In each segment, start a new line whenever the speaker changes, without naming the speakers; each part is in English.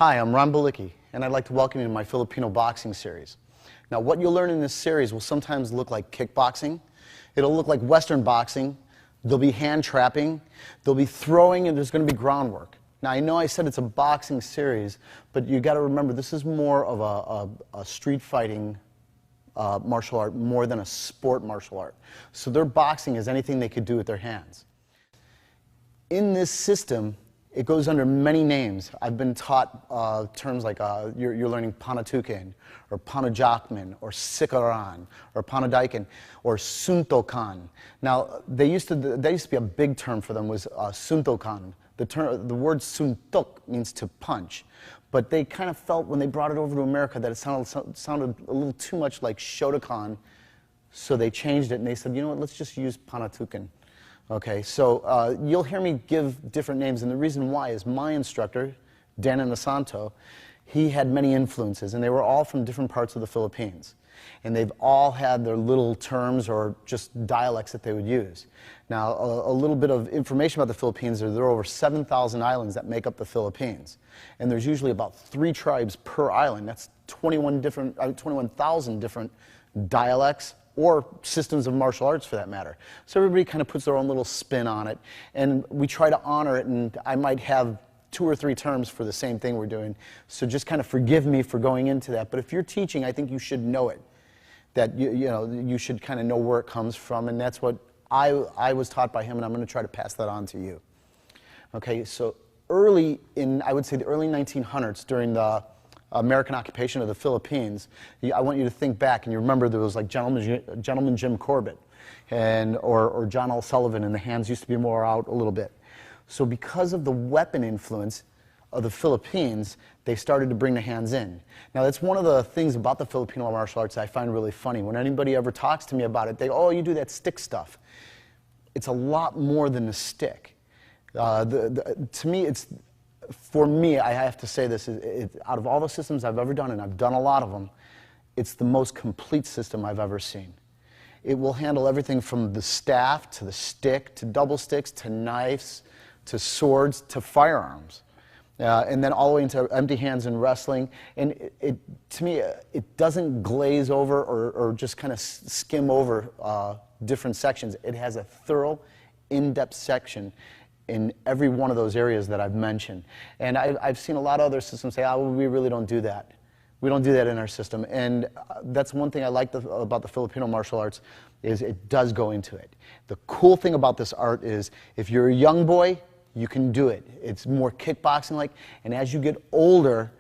Hi, I'm Ron Balicki, and I'd like to welcome you to my Filipino boxing series. Now, what you'll learn in this series will sometimes look like kickboxing. It'll look like Western boxing. There'll be hand trapping. There'll be throwing, and there's going to be groundwork. Now, I know I said it's a boxing series, but you got to remember this is more of a street fighting martial art more than a sport martial art. So their boxing is anything they could do with their hands. In this system, it goes under many names. I've been taught terms like you're learning panatukan, or panajakman, or sikaran, or panadaikan, or suntokan. Now, there used to be a big term for them was suntokan. The word suntok means to punch. But they kind of felt when they brought it over to America that it sounded a little too much like Shotokan, so they changed it and they said, you know what, let's just use panatukan. Okay, so you'll hear me give different names, and the reason why is my instructor, Dan Inosanto, he had many influences, and they were all from different parts of the Philippines. And they've all had their little terms or just dialects that they would use. Now, a little bit of information about the Philippines, there are over 7,000 islands that make up the Philippines. And there's usually about 3 tribes per island. That's 21,000 different dialects, or systems of martial arts for that matter. So everybody kind of puts their own little spin on it, and we try to honor it, and I might have 2 or 3 terms for the same thing we're doing, so just kind of forgive me for going into that. But if you're teaching, I think you should know it, that you should kind of know where it comes from, and that's what I was taught by him, and I'm going to try to pass that on to you. Okay, so early in, I would say the early 1900s, during the American occupation of the Philippines, I want you to think back, and you remember there was like Gentleman Jim Corbett or John L. Sullivan, and the hands used to be more out a little bit. So because of the weapon influence of the Philippines, they started to bring the hands in. Now, that's one of the things about the Filipino martial arts that I find really funny. When anybody ever talks to me about it, they go, oh, you do that stick stuff. It's a lot more than a stick. To me, for me, I have to say this, out of all the systems I've ever done, and I've done a lot of them, it's the most complete system I've ever seen. It will handle everything from the staff, to the stick, to double sticks, to knives, to swords, to firearms. And then all the way into empty hands and wrestling. And to me, it doesn't glaze over or just kind of skim over different sections. It has a thorough, in-depth section in every one of those areas that I've mentioned. And I've seen a lot of other systems say, oh, well, we really don't do that. We don't do that in our system. And that's one thing I like about the Filipino martial arts, is it does go into it. The cool thing about this art is if you're a young boy, you can do it. It's more kickboxing-like, and as you get older,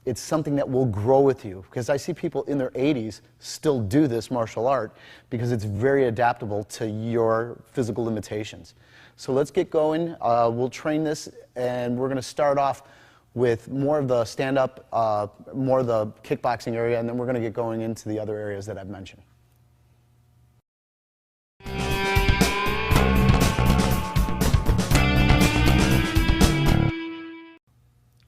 it's something that will grow with you. Because I see people in their 80s still do this martial art because it's very adaptable to your physical limitations. So let's get going. We'll train this, and we're going to start off with more of the stand-up, more of the kickboxing area, and then we're going to get going into the other areas that I've mentioned.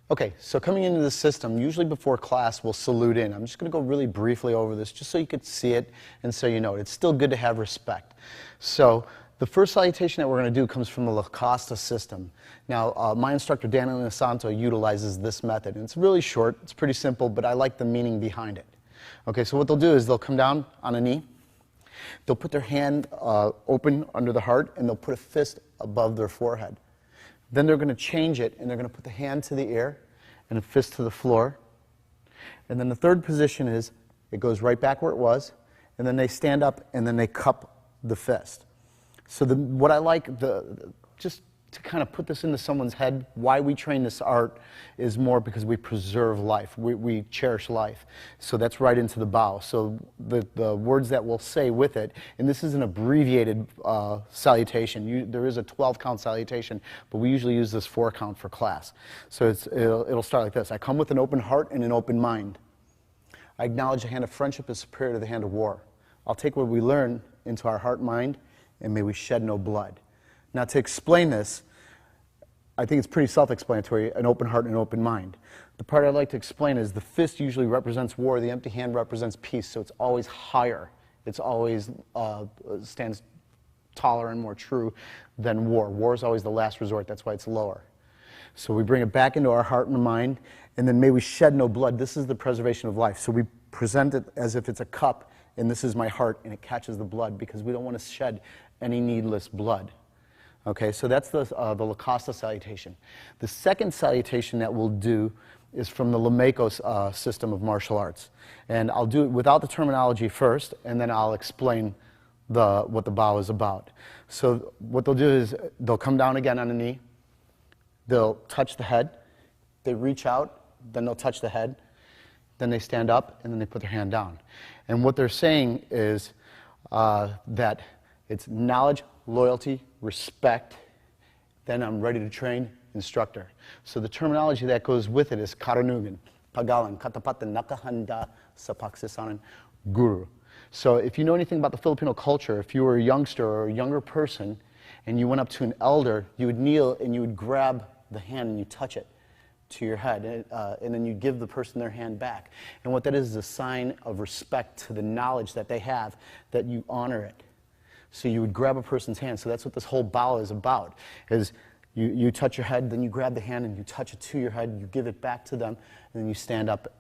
Okay, so coming into the system, usually before class we'll salute in. I'm just going to go really briefly over this just so you could see it and so you know it. It's still good to have respect. So the first salutation that we're going to do comes from the La Costa system. Now, my instructor, Dan Inosanto, utilizes this method. And it's really short, it's pretty simple, but I like the meaning behind it. Okay, so what they'll do is they'll come down on a knee, they'll put their hand open under the heart, and they'll put a fist above their forehead. Then they're going to change it, and they're going to put the hand to the ear and a fist to the floor. And then the third position is it goes right back where it was, and then they stand up, and then they cup the fist. So what I like, just to kind of put this into someone's head, why we train this art is more because we preserve life. We cherish life. So that's right into the bow. So the words that we'll say with it, and this is an abbreviated salutation. There is a 12-count salutation, but we usually use this 4-count for class. So it'll start like this. I come with an open heart and an open mind. I acknowledge the hand of friendship is superior to the hand of war. I'll take what we learn into our heart and mind, and may we shed no blood. Now, to explain this, I think it's pretty self-explanatory, an open heart and an open mind. The part I'd like to explain is the fist usually represents war, the empty hand represents peace, so it's always higher. It's always stands taller and more true than war. War is always the last resort, that's why it's lower. So we bring it back into our heart and mind, and then may we shed no blood. This is the preservation of life. So we present it as if it's a cup, and this is my heart, and it catches the blood because we don't want to shed any needless blood. Okay, so that's the Lacosta salutation. The second salutation that we'll do is from the Lameko system of martial arts. And I'll do it without the terminology first, and then I'll explain what the bow is about. So what they'll do is they'll come down again on the knee, they'll touch the head, they reach out, then they'll touch the head, then they stand up, and then they put their hand down. And what they're saying is that it's knowledge, loyalty, respect, then I'm ready to train, instructor. So the terminology that goes with it is karanugan, pagalan, katapatan, nakahanda, sapaksisanan, guru. So if you know anything about the Filipino culture, if you were a youngster or a younger person and you went up to an elder, you would kneel and you would grab the hand and you touch it to your head, and then you give the person their hand back. And what that is a sign of respect to the knowledge that they have, that you honor it. So you would grab a person's hand. So that's what this whole bow is about, is you touch your head, then you grab the hand and you touch it to your head, you give it back to them, and then you stand up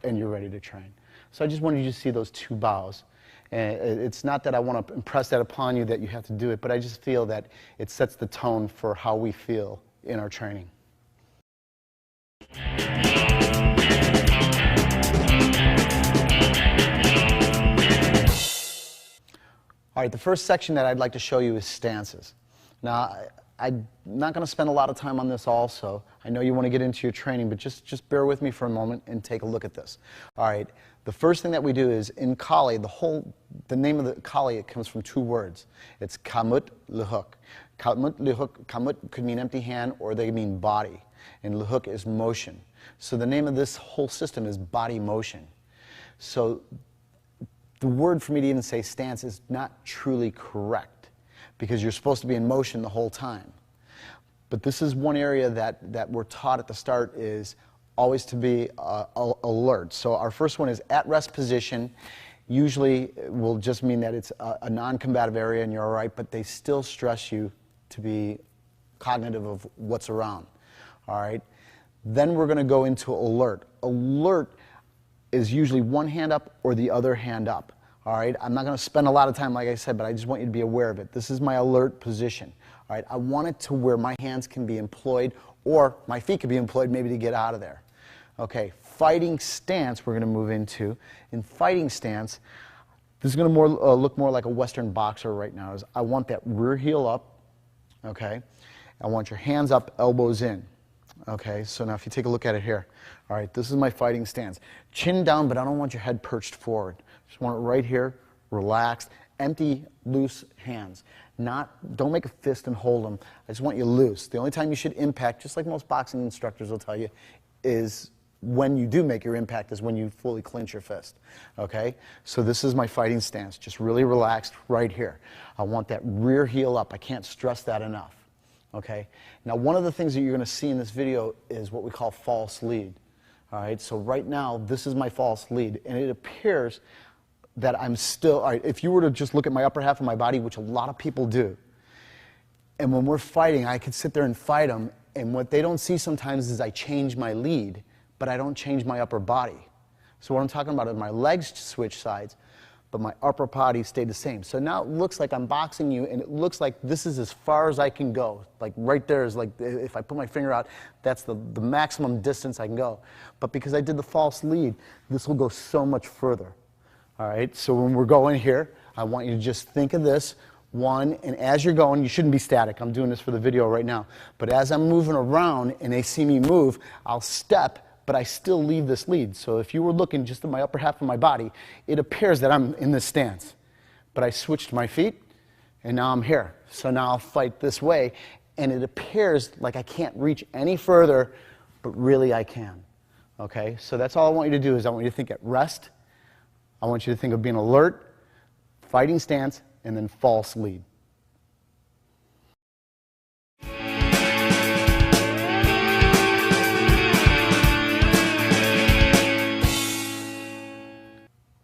and you're ready to train. So I just wanted you to see those two bows. And it's not that I want to impress that upon you that you have to do it, but I just feel that it sets the tone for how we feel in our training. All right, the first section that I'd like to show you is stances. Now, I'm not going to spend a lot of time on this also. I know you want to get into your training, but just bear with me for a moment and take a look at this. All right, the first thing that we do is in Kali, the name of the Kali, it comes from two words. It's kamut lihuk. Kamut lihuk, kamut could mean empty hand or they mean body, and lihuk is motion. So the name of this whole system is body motion. So the word for me to even say stance is not truly correct because you're supposed to be in motion the whole time. But this is one area that we're taught at the start is always to be alert. So our first one is at rest position. Usually will just mean that it's a non-combative area and you're all right, but they still stress you to be cognitive of what's around. All right. Then we're going to go into alert. Alert is usually one hand up or the other hand up. All right, I'm not going to spend a lot of time, like I said, but I just want you to be aware of it. This is my alert position. All right, I want it to where my hands can be employed or my feet can be employed maybe to get out of there. Okay, fighting stance we're going to move into. In fighting stance, this is going to look more like a Western boxer right now. I want that rear heel up, okay? I want your hands up, elbows in. Okay, so now if you take a look at it here, all right, this is my fighting stance. Chin down, but I don't want your head perched forward. Just want it right here, relaxed, empty, loose hands. Don't make a fist and hold them. I just want you loose. The only time you should impact, just like most boxing instructors will tell you, is when you do make your impact is when you fully clench your fist. Okay, so this is my fighting stance, just really relaxed right here. I want that rear heel up. I can't stress that enough. Okay, now one of the things that you're going to see in this video is what we call false lead. All right, so right now this is my false lead, and it appears that I'm still, all right, if you were to just look at my upper half of my body, which a lot of people do, and when we're fighting, I could sit there and fight them, and what they don't see sometimes is I change my lead, but I don't change my upper body. So what I'm talking about is my legs switch sides, but my upper body stayed the same. So now it looks like I'm boxing you, and it looks like this is as far as I can go. Like right there is like, if I put my finger out, that's the maximum distance I can go. But because I did the false lead, this will go so much further. All right, so when we're going here, I want you to just think of this, one, and as you're going, you shouldn't be static. I'm doing this for the video right now. But as I'm moving around and they see me move, I'll step, but I still leave this lead. So if you were looking just at my upper half of my body, it appears that I'm in this stance. But I switched my feet, and now I'm here. So now I'll fight this way, and it appears like I can't reach any further, but really I can. Okay, so that's all I want you to do is I want you to think at rest. I want you to think of being alert, fighting stance, and then false lead.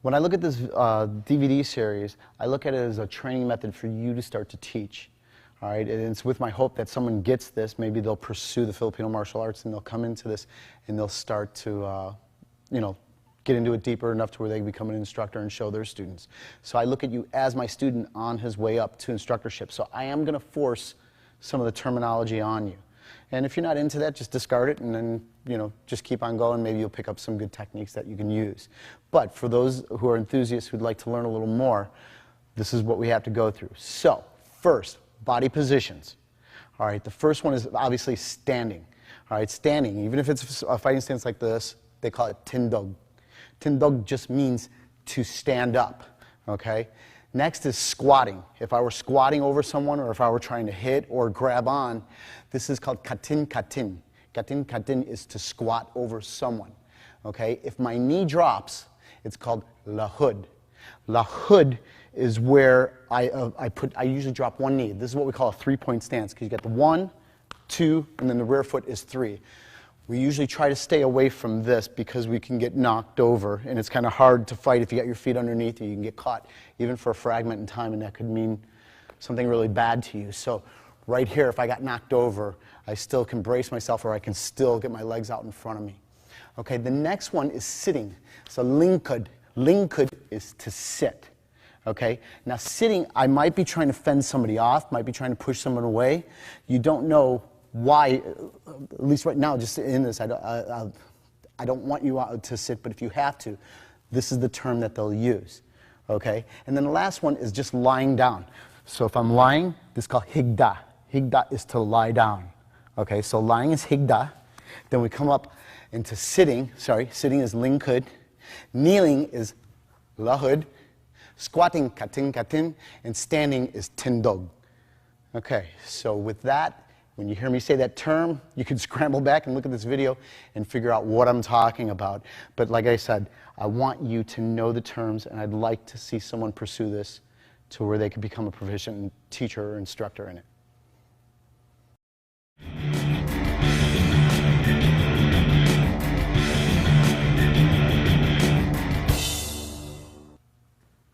When I look at this DVD series, I look at it as a training method for you to start to teach. All right, and it's with my hope that someone gets this. Maybe they'll pursue the Filipino martial arts and they'll come into this and they'll start to, get into it deeper enough to where they become an instructor and show their students. So I look at you as my student on his way up to instructorship. So I am going to force some of the terminology on you. And if you're not into that, just discard it and then, just keep on going. Maybe you'll pick up some good techniques that you can use. But for those who are enthusiasts who'd like to learn a little more, this is what we have to go through. So, first, body positions. All right, the first one is obviously standing. All right, standing, even if it's a fighting stance like this, they call it tindog. Tindog just means to stand up, okay? Next is squatting. If I were squatting over someone or if I were trying to hit or grab on, this is called katin katin. Katin katin is to squat over someone, okay? If my knee drops, it's called lahud. Lahud is where I usually drop one knee. This is what we call a three-point stance because you get the 1, 2, and then the rear foot is 3. We usually try to stay away from this because we can get knocked over, and it's kind of hard to fight if you got your feet underneath you. You can get caught even for a fragment in time, and that could mean something really bad to you. So right here, if I got knocked over, I still can brace myself, or I can still get my legs out in front of me. Okay, the next one is sitting. So lingkud. Lingkud is to sit. Okay, now sitting, I might be trying to fend somebody off, might be trying to push someone away. You don't know why, at least right now, just in this, I don't want you to sit, but if you have to, this is the term that they'll use, okay? And then the last one is just lying down. So if I'm lying, this is called higda. Higda is to lie down, okay? So lying is higda. Then we come up into sitting. Sitting is lingkud. Kneeling is lahud. Squatting, katin katin. And standing is tindog. Okay, so with that, when you hear me say that term, you can scramble back and look at this video and figure out what I'm talking about. But like I said, I want you to know the terms, and I'd like to see someone pursue this to where they can become a proficient teacher or instructor in it.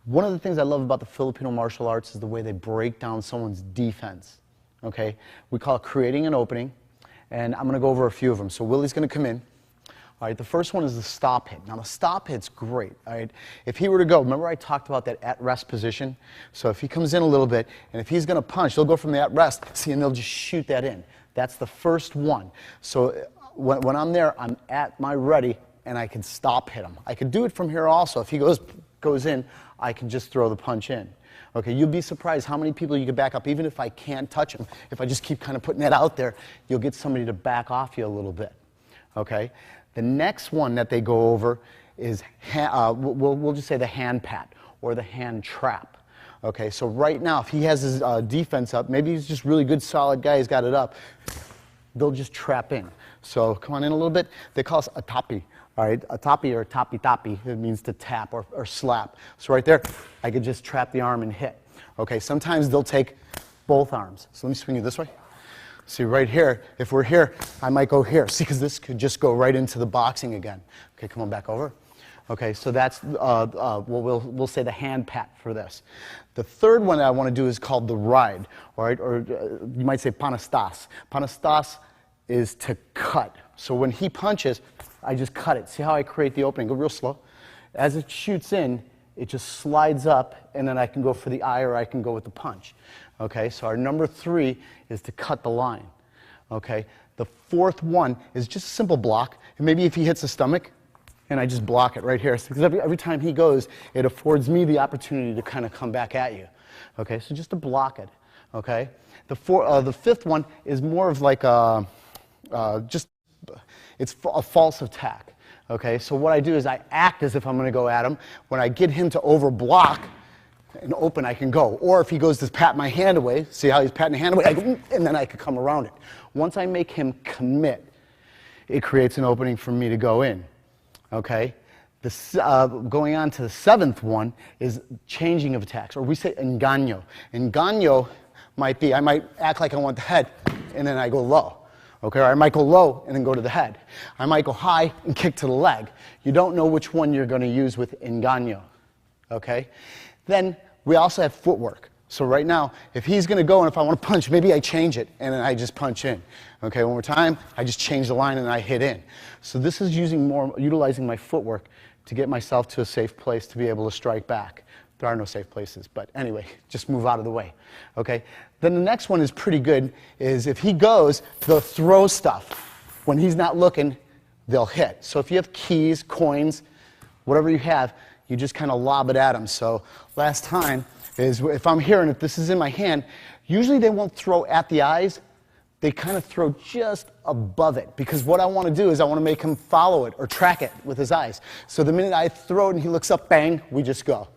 One of the things I love about the Filipino martial arts is the way they break down someone's defense. Okay, we call it creating an opening, and I'm going to go over a few of them. So Willie's going to come in. All right, the first one is the stop hit. Now the stop hit's great. All right, if he were to go, remember I talked about that at rest position? So if he comes in a little bit, and if he's going to punch, he'll go from the at rest, see, and they'll just shoot that in. That's the first one. So when I'm there, I'm at my ready, and I can stop hit him. I could do it from here also. If he goes in, I can just throw the punch in. Okay, you'll be surprised how many people you can back up, even if I can't touch them. If I just keep kind of putting that out there, you'll get somebody to back off you a little bit. Okay, the next one that they go over is, we'll just say the hand pat or the hand trap. Okay, so right now, if he has his defense up, maybe he's just really good, solid guy, he's got it up, they'll just trap in. So come on in a little bit. They call us a tapi. All right, a tapi or tapi, it means to tap or slap. So right there, I could just trap the arm and hit. Okay, sometimes they'll take both arms. So let me swing you this way. See right here, if we're here, I might go here. See, because this could just go right into the boxing again. Okay, come on back over. Okay, so that's, we'll say the hand pat for this. The third one that I want to do is called the ride, all right, or you might say panastas. Panastas is to cut. So when he punches, I just cut it. See how I create the opening? Go real slow. As it shoots in, it just slides up, and then I can go for the eye or I can go with the punch. Okay, so our number 3 is to cut the line. Okay, the fourth one is just a simple block. And maybe if he hits the stomach, and I just block it right here. Because every time he goes, it affords me the opportunity to kind of come back at you. Okay, so just to block it. Okay, the fifth one is more of like it's a false attack. Okay, so what I do is I act as if I'm going to go at him. When I get him to overblock and open, I can go. Or if he goes to pat my hand away, see how he's patting the hand away, and then I could come around it. Once I make him commit, it creates an opening for me to go in. Okay, going on to the 7th one is changing of attacks, or we say engaño. Engaño might be, I might act like I want the head, and then I go low. Okay, or I might go low and then go to the head. I might go high and kick to the leg. You don't know which one you're going to use with engaño. Okay, then we also have footwork. So right now, if he's going to go and if I want to punch, maybe I change it and then I just punch in. Okay, one more time, I just change the line and I hit in. So this is utilizing my footwork to get myself to a safe place to be able to strike back. There are no safe places, but anyway, just move out of the way. Okay, then the next one is pretty good, is if he goes, they'll throw stuff. When he's not looking, they'll hit. So if you have keys, coins, whatever you have, you just kind of lob it at him. So last time, is if I'm here and if this is in my hand, usually they won't throw at the eyes. They kind of throw just above it, because what I want to do is I want to make him follow it or track it with his eyes. So the minute I throw it and he looks up, bang, we just go.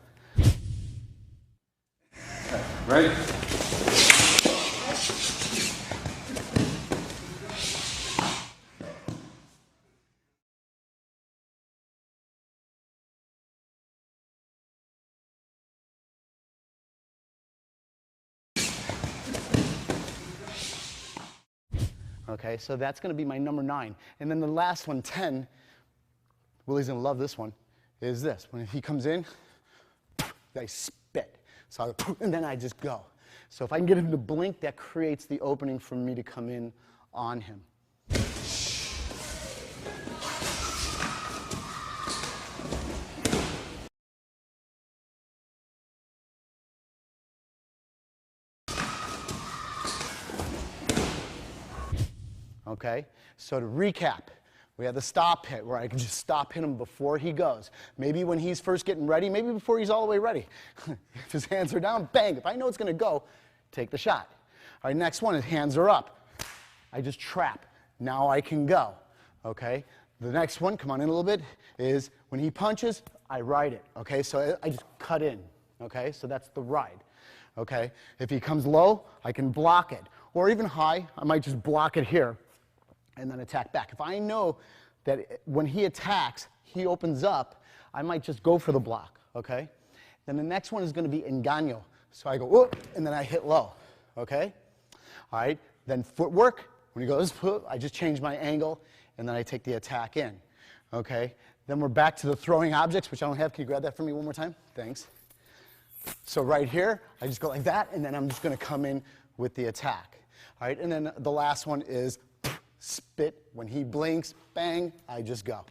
Ready?
Okay, so that's going to be my number 9. And then the last one, 10, Willie's going to love this one, is this. When he comes in, I spit. So and then I just go. So if I can get him to blink, that creates the opening for me to come in on him. Okay, so to recap, we have the stop hit where I can just stop hit him before he goes. Maybe when he's first getting ready, maybe before he's all the way ready. If his hands are down, bang. If I know it's going to go, take the shot. All right, next one, his hands are up. I just trap. Now I can go. Okay, the next one, come on in a little bit, is when he punches, I ride it. Okay, so I just cut in. Okay, so that's the ride. Okay, if he comes low, I can block it. Or even high, I might just block it here and then attack back. If I know that when he attacks, he opens up, I might just go for the block, okay? Then the next one is going to be engaño. So I go, whoop, and then I hit low, okay? All right, then footwork, when he goes, whoop, I just change my angle, and then I take the attack in, okay? Then we're back to the throwing objects, which I don't have. Can you grab that for me one more time? Thanks. So right here, I just go like that, and then I'm just going to come in with the attack. All right, and then the last one is spit. When he blinks, bang, I just go.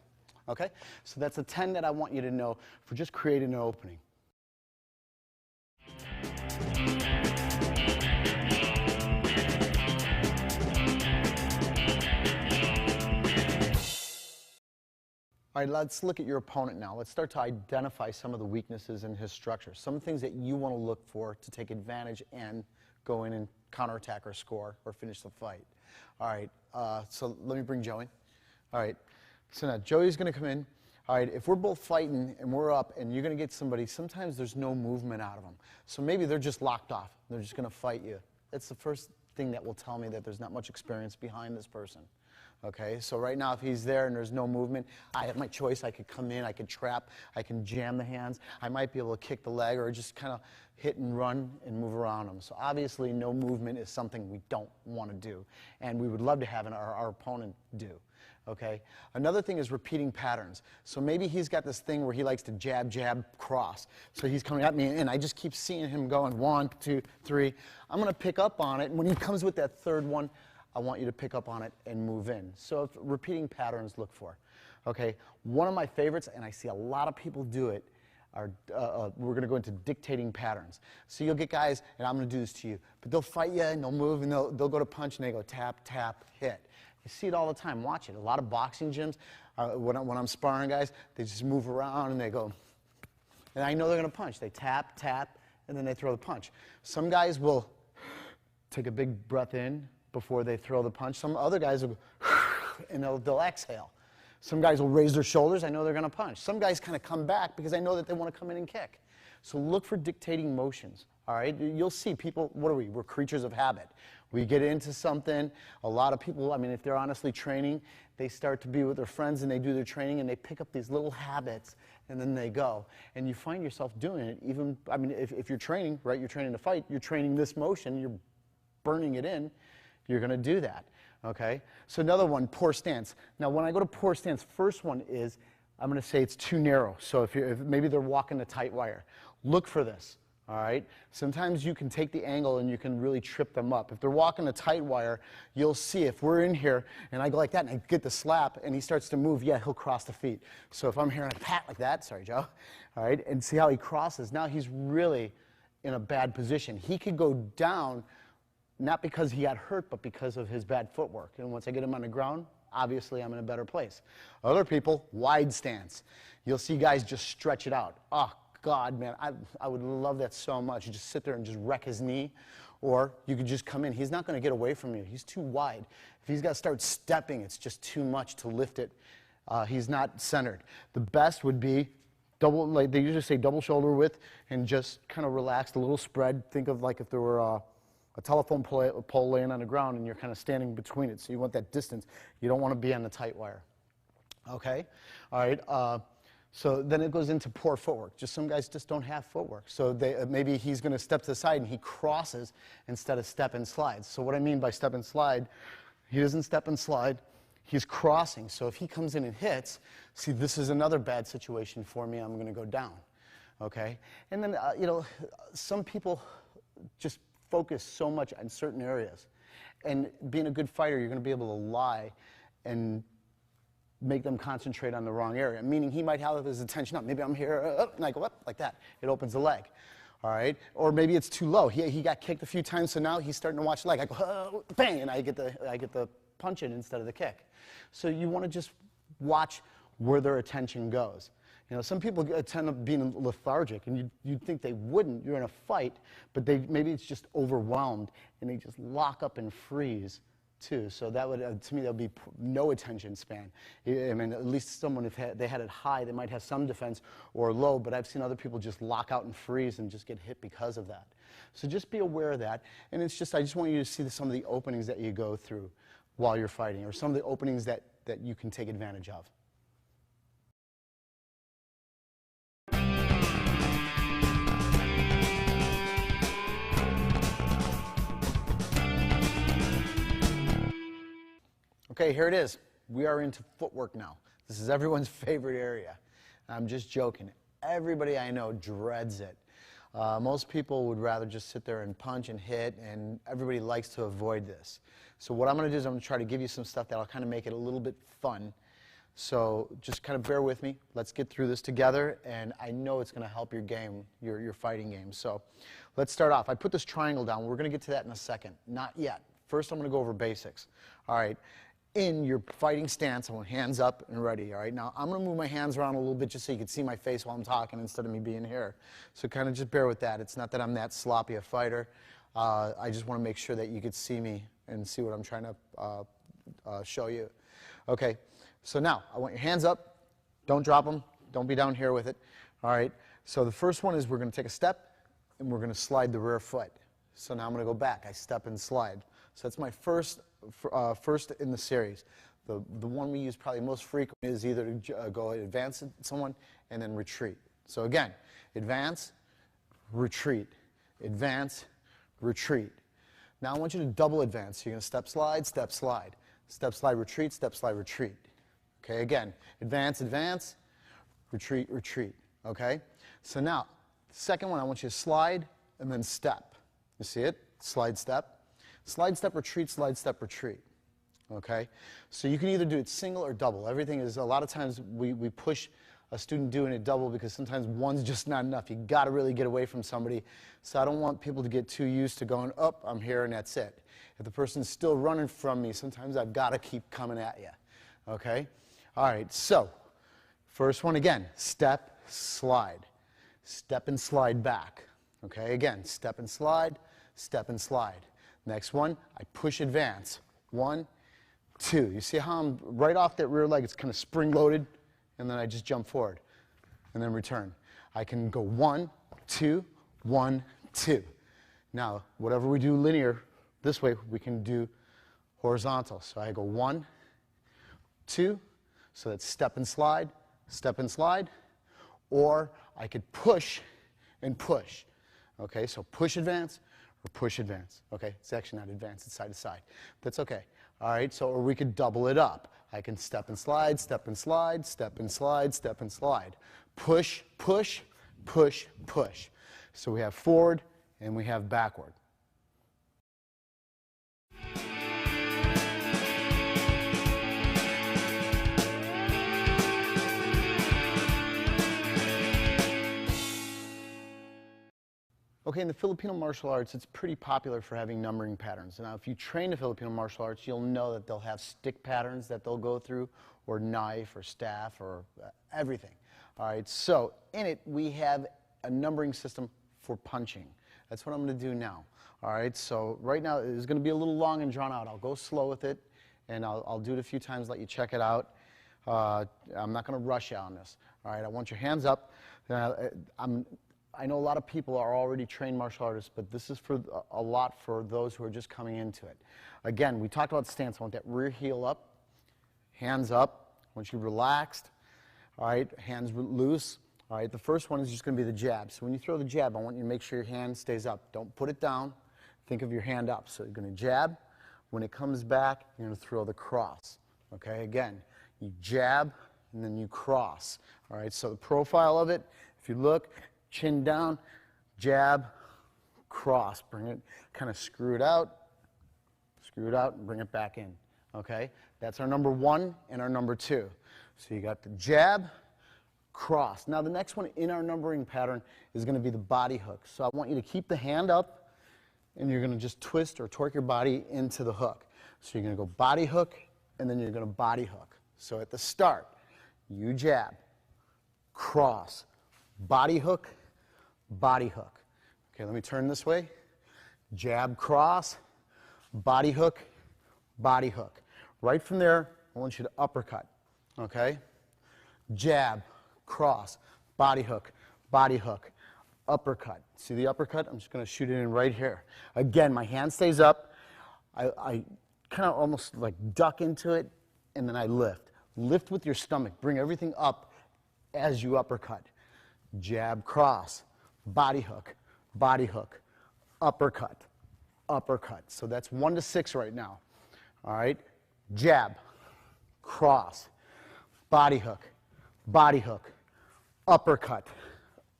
Okay? So that's the 10 that I want you to know for just creating an opening. All right, let's look at your opponent now. Let's start to identify some of the weaknesses in his structure, some things that you want to look for to take advantage and go in and counterattack or score or finish the fight. All right, so let me bring Joe in. All right, so now Joey's going to come in. All right, if we're both fighting and we're up and you're going to get somebody, sometimes there's no movement out of them. So maybe they're just locked off. They're just going to fight you. That's the first thing that will tell me that there's not much experience behind this person. Okay, so right now if he's there and there's no movement, I have my choice. I could come in, I could trap, I can jam the hands. I might be able to kick the leg or just kind of hit and run and move around him. So obviously no movement is something we don't want to do, and we would love to have our opponent do. Okay, another thing is repeating patterns. So maybe he's got this thing where he likes to jab, jab, cross. So he's coming at me, and I just keep seeing him going 1, 2, 3. I'm going to pick up on it, and when he comes with that third one, I want you to pick up on it and move in. So if repeating patterns, look for. Okay, one of my favorites, and I see a lot of people do it, are we're going to go into dictating patterns. So you'll get guys, and I'm going to do this to you, but they'll fight you, and they'll move, and they'll go to punch, and they go tap, tap, hit. You see it all the time. Watch it. A lot of boxing gyms, when I'm sparring guys, they just move around, and they go, and I know they're going to punch. They tap, tap, and then they throw the punch. Some guys will take a big breath in before they throw the punch. Some other guys will go, and they'll exhale. Some guys will raise their shoulders. I know they're going to punch. Some guys kind of come back because I know that they want to come in and kick. So look for dictating motions. All right, you'll see people, what are we? We're creatures of habit. We get into something. A lot of people, I mean, if they're honestly training, they start to be with their friends and they do their training and they pick up these little habits and then they go. And you find yourself doing it even, I mean, if you're training, right, you're training to fight, you're training this motion, you're burning it in, you're going to do that, okay? So another one, poor stance. Now, when I go to poor stance, first one is, I'm going to say it's too narrow. So if maybe they're walking a tight wire, look for this. All right. Sometimes you can take the angle and you can really trip them up. If they're walking a tight wire, you'll see if we're in here and I go like that and I get the slap and he starts to move, yeah, he'll cross the feet. So if I'm here and I pat like that, sorry, Joe, all right, and see how he crosses. Now he's really in a bad position. He could go down, not because he got hurt, but because of his bad footwork. And once I get him on the ground, obviously I'm in a better place. Other people, wide stance. You'll see guys just stretch it out. Oh, God, man, I would love that so much. You just sit there and just wreck his knee, or you could just come in. He's not going to get away from you. He's too wide. If he's got to start stepping, it's just too much to lift it. He's not centered. The best would be double, like they usually say double shoulder width, and just kind of relaxed, a little spread. Think of like if there were a telephone pole laying on the ground and you're kind of standing between it. So you want that distance. You don't want to be on the tight wire. Okay? All right. So then it goes into poor footwork. Just some guys just don't have footwork. So maybe he's going to step to the side and he crosses instead of step and slide. So what I mean by step and slide, he doesn't step and slide. He's crossing. So if he comes in and hits, see, this is another bad situation for me. I'm going to go down. Okay? And then, some people just focus so much on certain areas. And being a good fighter, you're going to be able to lie and make them concentrate on the wrong area, meaning he might have his attention up. Maybe I'm here, and I go up like that. It opens the leg, all right? Or maybe it's too low. He got kicked a few times, so now he's starting to watch the leg. I go, bang, and I get the punch in instead of the kick. So you want to just watch where their attention goes. You know, some people tend up being lethargic, and you'd think they wouldn't. You're in a fight, but maybe it's just overwhelmed, and they just lock up and freeze too. So that would, to me, that would be no attention span. I mean, at least someone, if they had it high, they might have some defense, or low, but I've seen other people just lock out and freeze and just get hit because of that. So just be aware of that. And it's just, I just want you to see some of the openings that you go through while you're fighting, or some of the openings that you can take advantage of. Okay, here it is. We are into footwork now. This is everyone's favorite area. I'm just joking. Everybody I know dreads it. Most people would rather just sit there and punch and hit, and everybody likes to avoid this. So what I'm going to do is I'm going to try to give you some stuff that will kind of make it a little bit fun. So just kind of bear with me. Let's get through this together, and I know it's going to help your game, your fighting game. So let's start off. I put this triangle down. We're going to get to that in a second. Not yet. First, I'm going to go over basics. All right. In your fighting stance, I want hands up and ready, all right? Now, I'm going to move my hands around a little bit just so you can see my face while I'm talking instead of me being here. So kind of just bear with that. It's not that I'm that sloppy a fighter. I just want to make sure that you could see me and see what I'm trying to show you. Okay, so now, I want your hands up. Don't drop them. Don't be down here with it, all right? So the first one is we're going to take a step, and we're going to slide the rear foot. So now I'm going to go back. I step and slide. So that's my first in the series. The one we use probably most frequent is either to go advance someone and then retreat. So again, advance, retreat, advance, retreat. Now I want you to double advance. So you're going to step, slide, retreat, step, slide, retreat. Okay, again, advance, advance, retreat, retreat. Okay? So now, the second one, I want you to slide and then step. You see it? Slide, step. Slide, step, retreat, slide, step, retreat. Okay? So you can either do it single or double. Everything is, a lot of times we push a student doing it double because sometimes one's just not enough. You got to really get away from somebody. So I don't want people to get too used to going, oh, I'm here and that's it. If the person's still running from me, sometimes I've got to keep coming at you. Okay? All right, so first one again, step, slide. Step and slide back. Okay, again, step and slide, step and slide. Next one, I push advance. 1, 2. You see how I'm right off that rear leg, it's kind of spring-loaded, and then I just jump forward and then return. I can go 1, 2, 1, 2. Now, whatever we do linear this way, we can do horizontal. So I go 1, 2, so that's step and slide, or I could push and push. Okay, so push advance, or push advance. Okay, it's actually not advance, it's side to side. That's okay. All right, so or we could double it up. I can step and slide, step and slide, step and slide, step and slide. Push, push, push, push. So we have forward and we have backward. Okay, in the Filipino martial arts, it's pretty popular for having numbering patterns. Now, if you train the Filipino martial arts, you'll know that they'll have stick patterns that they'll go through, or knife, or staff, or everything. All right, so in it, we have a numbering system for punching. That's what I'm going to do now. All right, so right now, it's going to be a little long and drawn out. I'll go slow with it, and I'll do it a few times, let you check it out. I'm not going to rush you on this. All right, I want your hands up. I know a lot of people are already trained martial artists, but this is for a lot for those who are just coming into it. Again, we talked about stance. I want that rear heel up, hands up. I want you relaxed. All right, hands loose. All right, the first one is just going to be the jab. So when you throw the jab, I want you to make sure your hand stays up. Don't put it down. Think of your hand up. So you're going to jab. When it comes back, you're going to throw the cross. Okay, again, you jab and then you cross. All right, so the profile of it, if you look, chin down, jab, cross. Bring it, kind of screw it out, and bring it back in. Okay? That's our number one and our number two. So you got the jab, cross. Now the next one in our numbering pattern is going to be the body hook. So I want you to keep the hand up, and you're going to just twist or torque your body into the hook. So you're going to go body hook, and then you're going to body hook. So at the start, you jab, cross, body hook, body hook. Okay, let me turn this way. Jab, cross, body hook, body hook. Right from there, I want you to uppercut. Okay? Jab, cross, body hook, uppercut. See the uppercut? I'm just going to shoot it in right here. Again, my hand stays up. I kind of almost like duck into it, and then I lift. Lift with your stomach. Bring everything up as you uppercut. Jab, cross, body hook, uppercut, uppercut. So that's 1 to 6 right now. All right? Jab, cross, body hook, uppercut,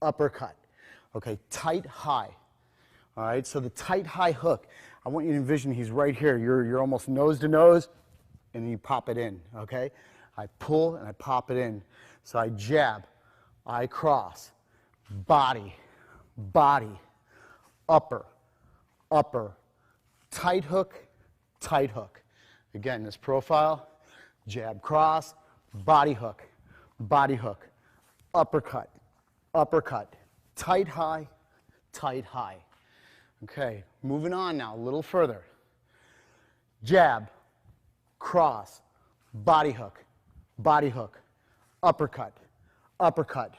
uppercut. Okay, tight, high. All right, so the tight, high hook, I want you to envision he's right here. You're almost nose to nose, and then you pop it in, okay? I pull and I pop it in. So I jab, I cross, body, upper, tight hook, tight hook. Again, this profile, jab, cross, body hook, uppercut, uppercut, tight, high, tight, high. Okay, moving on now, a little further. Jab, cross, body hook, uppercut, uppercut,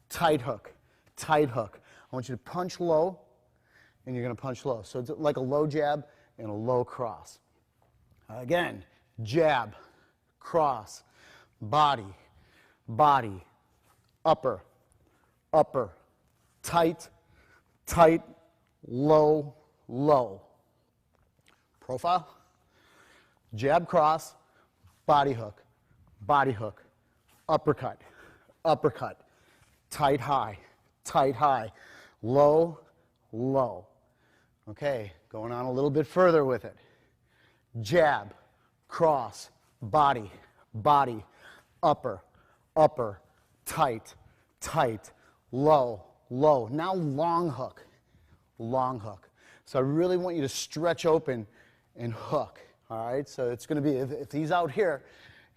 tight hook, tight hook. I want you to punch low, and you're going to punch low. So it's like a low jab and a low cross. Again, jab, cross, body, upper, tight, tight, low, low. Profile, jab, cross, body hook, uppercut, uppercut, tight, high, low, low. Okay, going on a little bit further with it. Jab, cross, body, upper, tight, low, low. Now long hook. So I really want you to stretch open and hook. All right, so it's going to be, if he's out here,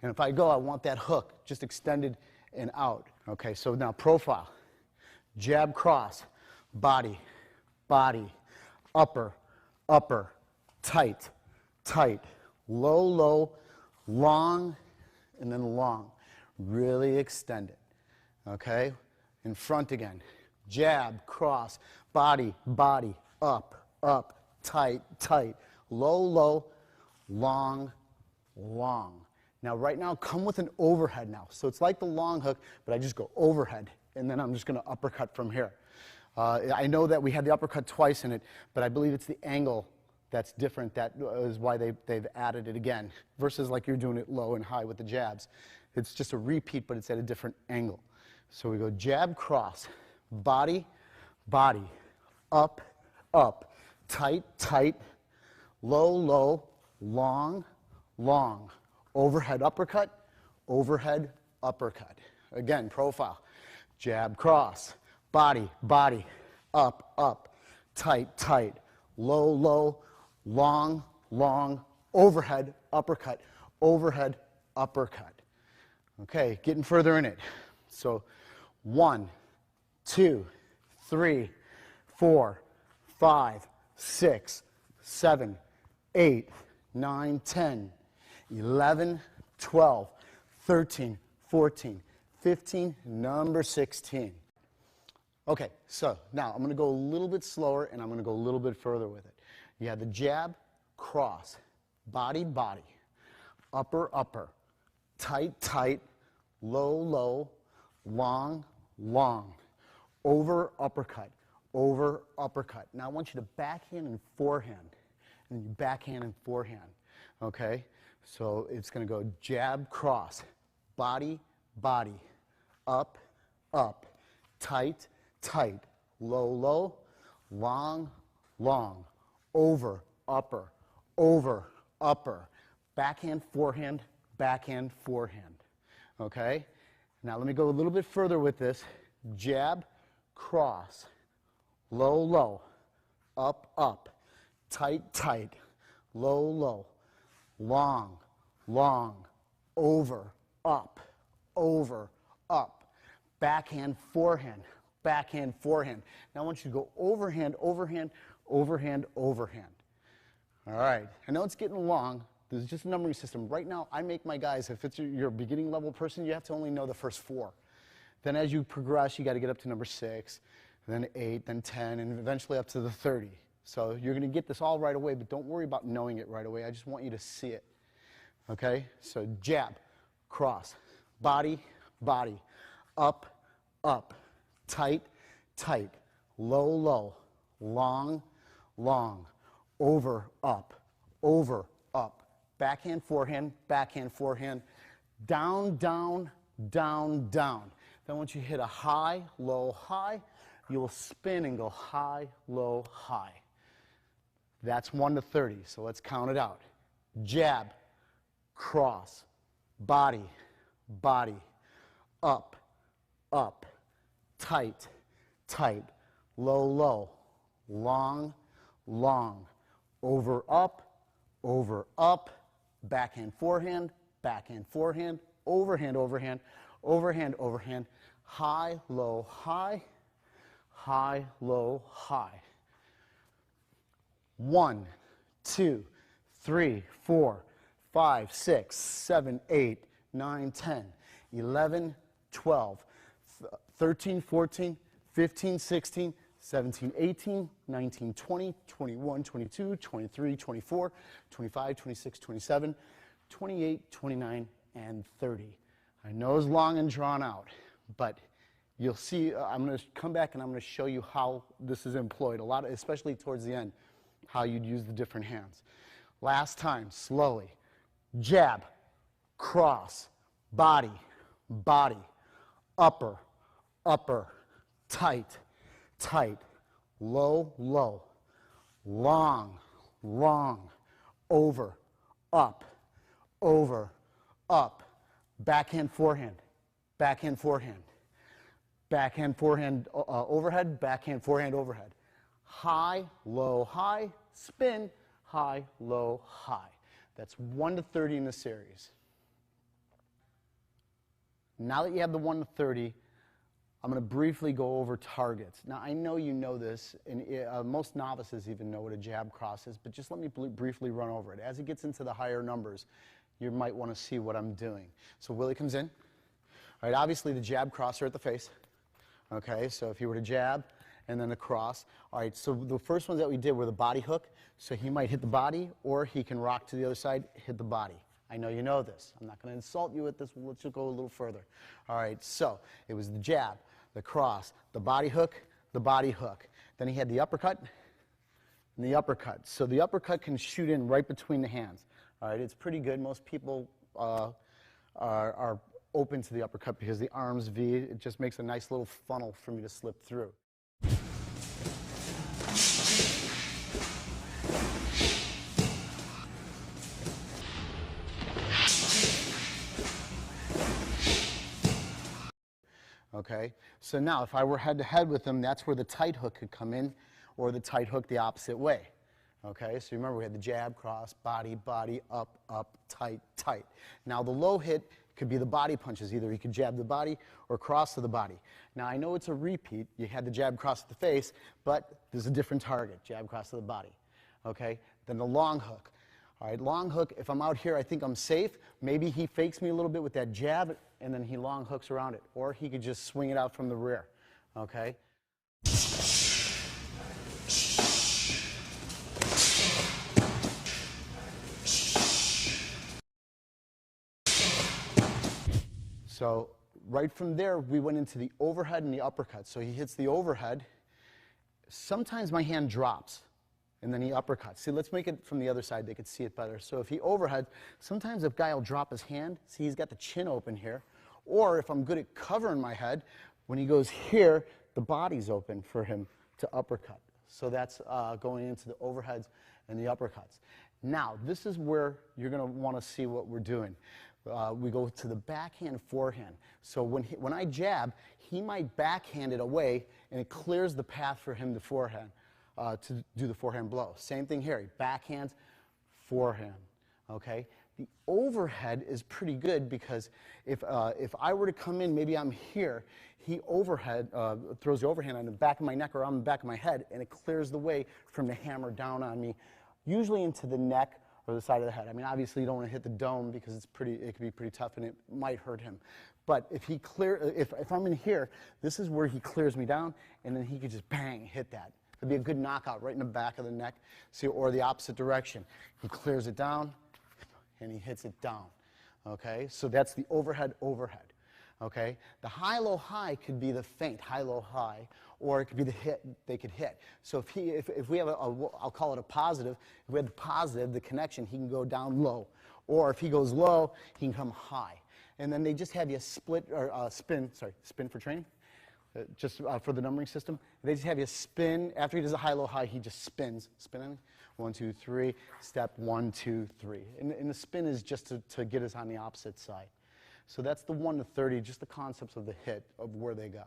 and if I go, I want that hook just extended and out. Okay, so now profile. Jab, cross, body, upper, tight, low, long, and then long. Really extend it. Okay, in front again. Jab, cross, body, up, tight, low, long. Now right now, come with an overhead now. So it's like the long hook, but I just go overhead, and then I'm just going to uppercut from here. I know that we had the uppercut twice in it, but I believe it's the angle that's different. That is why they've added it again, versus like you're doing it low and high with the jabs. It's just a repeat, but it's at a different angle. So we go jab, cross, body, up, up, tight, tight, low, low, long, long, overhead uppercut, overhead uppercut. Again, profile, jab, cross, body, body, up, up, tight, tight, low, low, long, long, overhead uppercut, overhead uppercut. Okay, getting further in it. So 1, 2, 3, 4, 5, 6, 7, 8, 9, 10, 11, 12, 13, 14, 15, number 16. Okay, so now I'm going to go a little bit slower and I'm going to go a little bit further with it. You have the jab, cross, body, body, upper, upper, tight, tight, low, low, long, long, over, uppercut, over, uppercut. Now I want you to backhand and forehand, and you backhand and forehand, okay? So it's going to go jab, cross, body, body, up, up, tight, tight, low, low, long, long, over, upper, backhand, forehand, backhand, forehand. Okay? Now let me go a little bit further with this. Jab, cross, low, low, up, up, tight, tight, low, low, long, long, over, up, backhand, forehand, backhand, forehand. Now I want you to go overhand, overhand, overhand, overhand. All right. I know it's getting long. This is just a numbering system. Right now, I make my guys, if it's you're a beginning level person, you have to only know the first 4. Then as you progress, you got to get up to number 6, then 8, then 10, and eventually up to the 30. So you're going to get this all right away, but don't worry about knowing it right away. I just want you to see it. Okay? So jab, cross, body, body, up, up, tight, tight, low, low, long, long, over, up, backhand, forehand, down, down, down, down. Then once you hit a high, low, high, you will spin and go high, low, high. That's 1 to 30, so let's count it out. Jab, cross, body, body, up, up, tight, tight, low, low, long, long, over, up, backhand, forehand, overhand, overhand, overhand, overhand, high, low, high, high, low, high. 1, 2, 3, 4, 5, 6, 7, 8, 9, 10, 11, 12, 13, 14, 15, 16, 17, 18, 19, 20, 21, 22, 23, 24, 25, 26, 27, 28, 29, and 30. I know it's long and drawn out, but you'll see, I'm going to come back and I'm going to show you how this is employed, a lot, especially towards the end, how you'd use the different hands. Last time, slowly. Jab, cross, body, body, upper, tight, tight, low, low, long, long, over, up, backhand, forehand, overhead, backhand, forehand, overhead, high, low, high, spin, high, low, high. That's 1 to 30 in the series. Now that you have the 1 to 30, I'm going to briefly go over targets. Now, I know you know this, and most novices even know what a jab cross is, but just let me briefly run over it. As it gets into the higher numbers, you might want to see what I'm doing. So Willie comes in. All right, obviously the jab cross are at the face. Okay, so if you were to jab and then the cross. All right, so the first ones that we did were the body hook. So he might hit the body, or he can rock to the other side, hit the body. I know you know this. I'm not going to insult you with this. Let's just go a little further. All right, so it was the jab, the cross, the body hook, the body hook. Then he had the uppercut and the uppercut. So the uppercut can shoot in right between the hands. All right, it's pretty good. Most people are open to the uppercut because the arms V, it just makes a nice little funnel for me to slip through. Okay? So now, if I were head-to-head with him, that's where the tight hook could come in, or the tight hook the opposite way. Okay? So remember, we had the jab, cross, body, body, up, up, tight, tight. Now, the low hit could be the body punches. Either he could jab the body or cross to the body. Now, I know it's a repeat. You had the jab, cross to the face, but there's a different target, jab, cross to the body. Okay? Then the long hook. All right, long hook, if I'm out here, I think I'm safe. Maybe he fakes me a little bit with that jab, and then he long hooks around it. Or he could just swing it out from the rear. Okay? So right from there, we went into the overhead and the uppercut. So he hits the overhead. Sometimes my hand drops, and then he uppercuts. See, let's make it from the other side. They could see it better. So if he overhead, sometimes a guy will drop his hand. See, he's got the chin open here. Or if I'm good at covering my head, when he goes here, the body's open for him to uppercut. So that's going into the overheads and the uppercuts. Now, this is where you're going to want to see what we're doing. We go to the backhand, forehand. So when I jab, he might backhand it away, and it clears the path for him to forehand, to do the forehand blow. Same thing here, backhand, forehand. Okay? The overhead is pretty good because if I were to come in, maybe I'm here, he overhead, throws the overhand on the back of my neck or on the back of my head, and it clears the way for him to hammer down on me, usually into the neck or the side of the head. I mean, obviously you don't want to hit the dome because it can be pretty tough and it might hurt him. But if I'm in here, this is where he clears me down, and then he could just bang, hit that. It'd be a good knockout right in the back of the neck. See, or the opposite direction. He clears it down, and he hits it down. Okay, so that's the overhead, overhead. Okay, the high-low high could be the feint, high-low high, or it could be the hit they could hit. So if we have I'll call it a positive, if we have the positive, the connection, he can go down low. Or if he goes low, he can come high. And then they just have you split, or spin for training, just for the numbering system. They just have you spin. After he does a high-low high, he just spins. Spinning. 1, 2, 3. Step 1, 2, 3. And the spin is just to get us on the opposite side. So that's the 1 to 30, just the concepts of the hit, of where they go.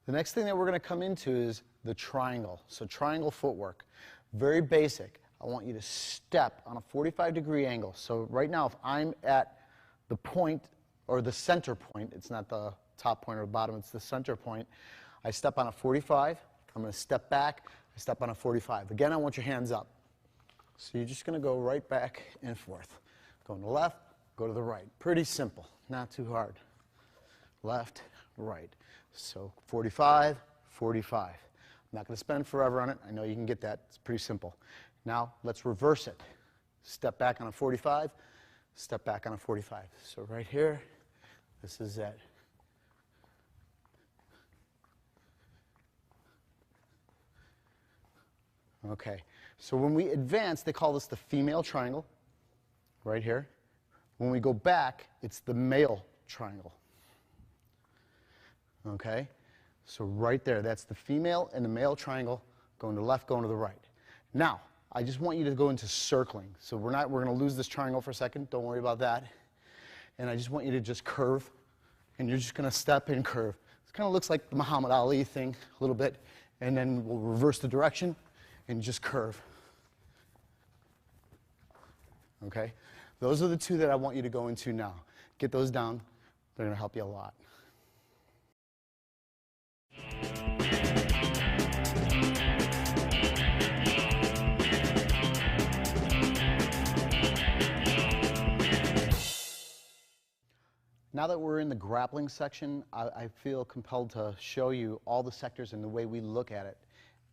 The next thing that we're going to come into is the triangle. So triangle footwork. Very basic. I want you to step on a 45-degree angle. So right now, if I'm at the point, or the center point, it's not the top point or the bottom, it's the center point. I step on a 45, I'm going to step back, I step on a 45. Again, I want your hands up. So you're just going to go right back and forth. Go to the left, go to the right. Pretty simple, not too hard. Left, right. So 45, 45. I'm not going to spend forever on it. I know you can get that. It's pretty simple. Now let's reverse it. Step back on a 45, step back on a 45. So right here, this is it. Okay, so when we advance, they call this the female triangle, right here. When we go back, it's the male triangle. Okay, so right there, that's the female and the male triangle, going to the left, going to the right. Now, I just want you to go into circling. So we're going to lose this triangle for a second, don't worry about that. And I just want you to just curve, and you're just going to step and curve. It kind of looks like the Muhammad Ali thing a little bit, and then we'll reverse the direction and just curve. Okay? Those are the two that I want you to go into now. Get those down. They're going to help you a lot. Now that we're in the grappling section, I feel compelled to show you all the sectors and the way we look at it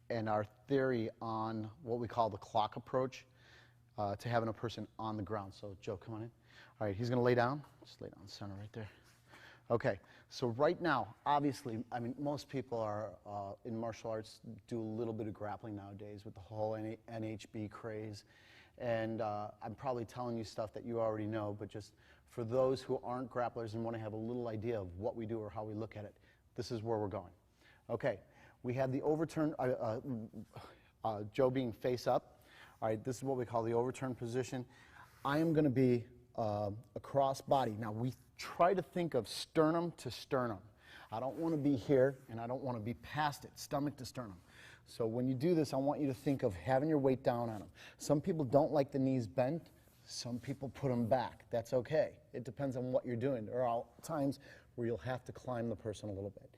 and our theory on what we call the clock approach to having a person on the ground. So Joe, come on in. All right, he's going to lay down. Just lay down center right there. Okay, so right now, obviously, I mean, most people are in martial arts do a little bit of grappling nowadays with the whole NHB craze. And I'm probably telling you stuff that you already know, but just for those who aren't grapplers and want to have a little idea of what we do or how we look at it, this is where we're going. Okay, we have the overturn, Joe being face up. All right, this is what we call the overturn position. I am going to be across body. Now, we try to think of sternum to sternum. I don't want to be here, and I don't want to be past it, stomach to sternum. So when you do this, I want you to think of having your weight down on them. Some people don't like the knees bent. Some people put them back. That's okay. It depends on what you're doing. There are times where you'll have to climb the person a little bit.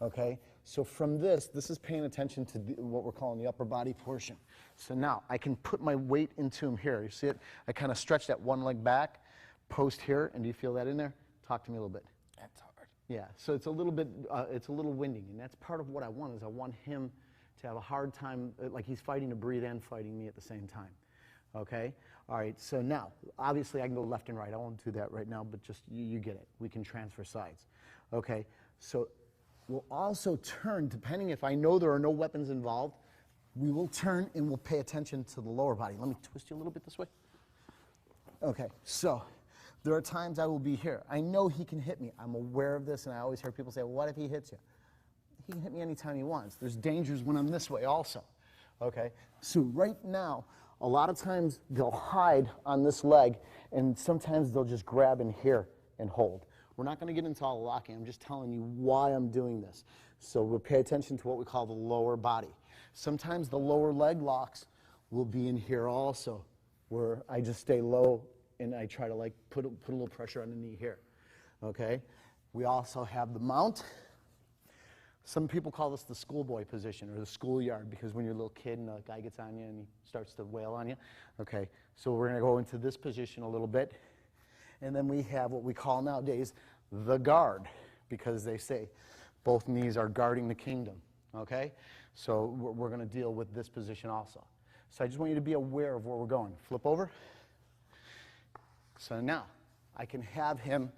Okay? So from this is paying attention to what we're calling the upper body portion. So now I can put my weight into him here. You see it? I kind of stretch that one leg back, post here, and do you feel that in there? Talk to me a little bit.
That's hard.
Yeah, so it's a little bit, it's a little winding, and that's part of what I want, is I want him to have a hard time, like he's fighting to breathe and fighting me at the same time. Okay? All right, so now, obviously I can go left and right. I won't do that right now, but just, you get it. We can transfer sides. Okay, so we'll also turn, depending if I know there are no weapons involved, we will turn and we'll pay attention to the lower body. Let me twist you a little bit this way. Okay, so there are times I will be here. I know he can hit me. I'm aware of this, and I always hear people say, well, what if he hits you? He can hit me anytime he wants. There's dangers when I'm this way also. Okay, so right now, a lot of times they'll hide on this leg, and sometimes they'll just grab in here and hold. We're not going to get into all the locking. I'm just telling you why I'm doing this. So we'll pay attention to what we call the lower body. Sometimes the lower leg locks will be in here also, where I just stay low and I try to like put a little pressure on the knee here. Okay? We also have the mount. Some people call this the schoolboy position or the schoolyard, because when you're a little kid and a guy gets on you and he starts to wail on you. Okay, so we're going to go into this position a little bit. And then we have what we call nowadays the guard, because they say both knees are guarding the kingdom. Okay, so we're going to deal with this position also. So I just want you to be aware of where we're going. Flip over. So now I can have him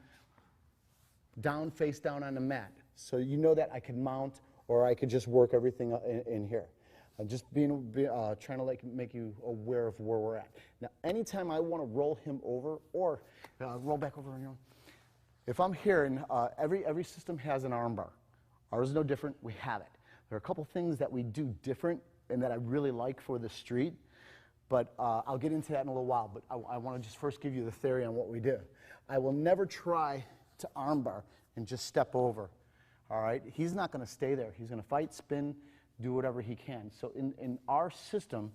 down, face down on the mat. So you know that I can mount, or I could just work everything in here. I'm just trying to like make you aware of where we're at. Now, anytime I want to roll him over, or roll back over on your own. If I'm here, and every system has an arm bar. Ours is no different. We have it. There are a couple things that we do different and that I really like for the street, but I'll get into that in a little while. But I want to just first give you the theory on what we do. I will never try to arm bar and just step over. All right? He's not going to stay there. He's going to fight, spin, do whatever he can. So in our system,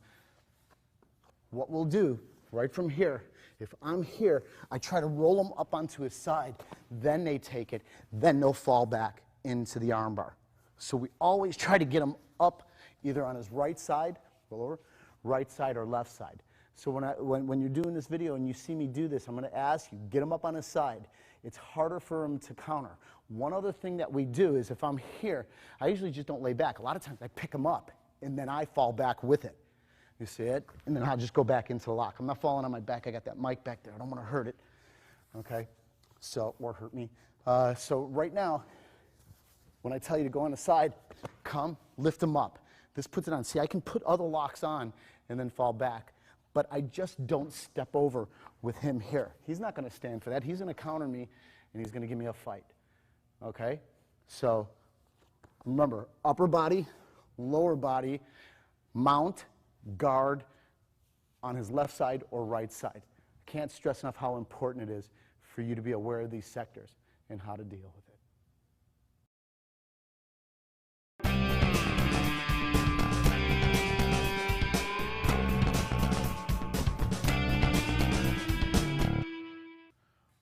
what we'll do right from here, if I'm here, I try to roll them up onto his side, then they take it, then they'll fall back into the arm bar. So we always try to get him up either on his right side, roll over, right side or left side. So when you're doing this video and you see me do this, I'm going to ask you, get him up on his side. It's harder for him to counter. One other thing that we do is if I'm here, I usually just don't lay back. A lot of times I pick him up and then I fall back with it. You see it? And then I'll just go back into the lock. I'm not falling on my back. I got that mic back there. I don't want to hurt it. Okay? So, or hurt me. So right now, when I tell you to go on the side, come, lift him up. This puts it on. See, I can put other locks on and then fall back. But I just don't step over with him here. He's not going to stand for that. He's going to counter me, and he's going to give me a fight. Okay? So remember, upper body, lower body, mount, guard on his left side or right side. I can't stress enough how important it is for you to be aware of these sectors and how to deal with it.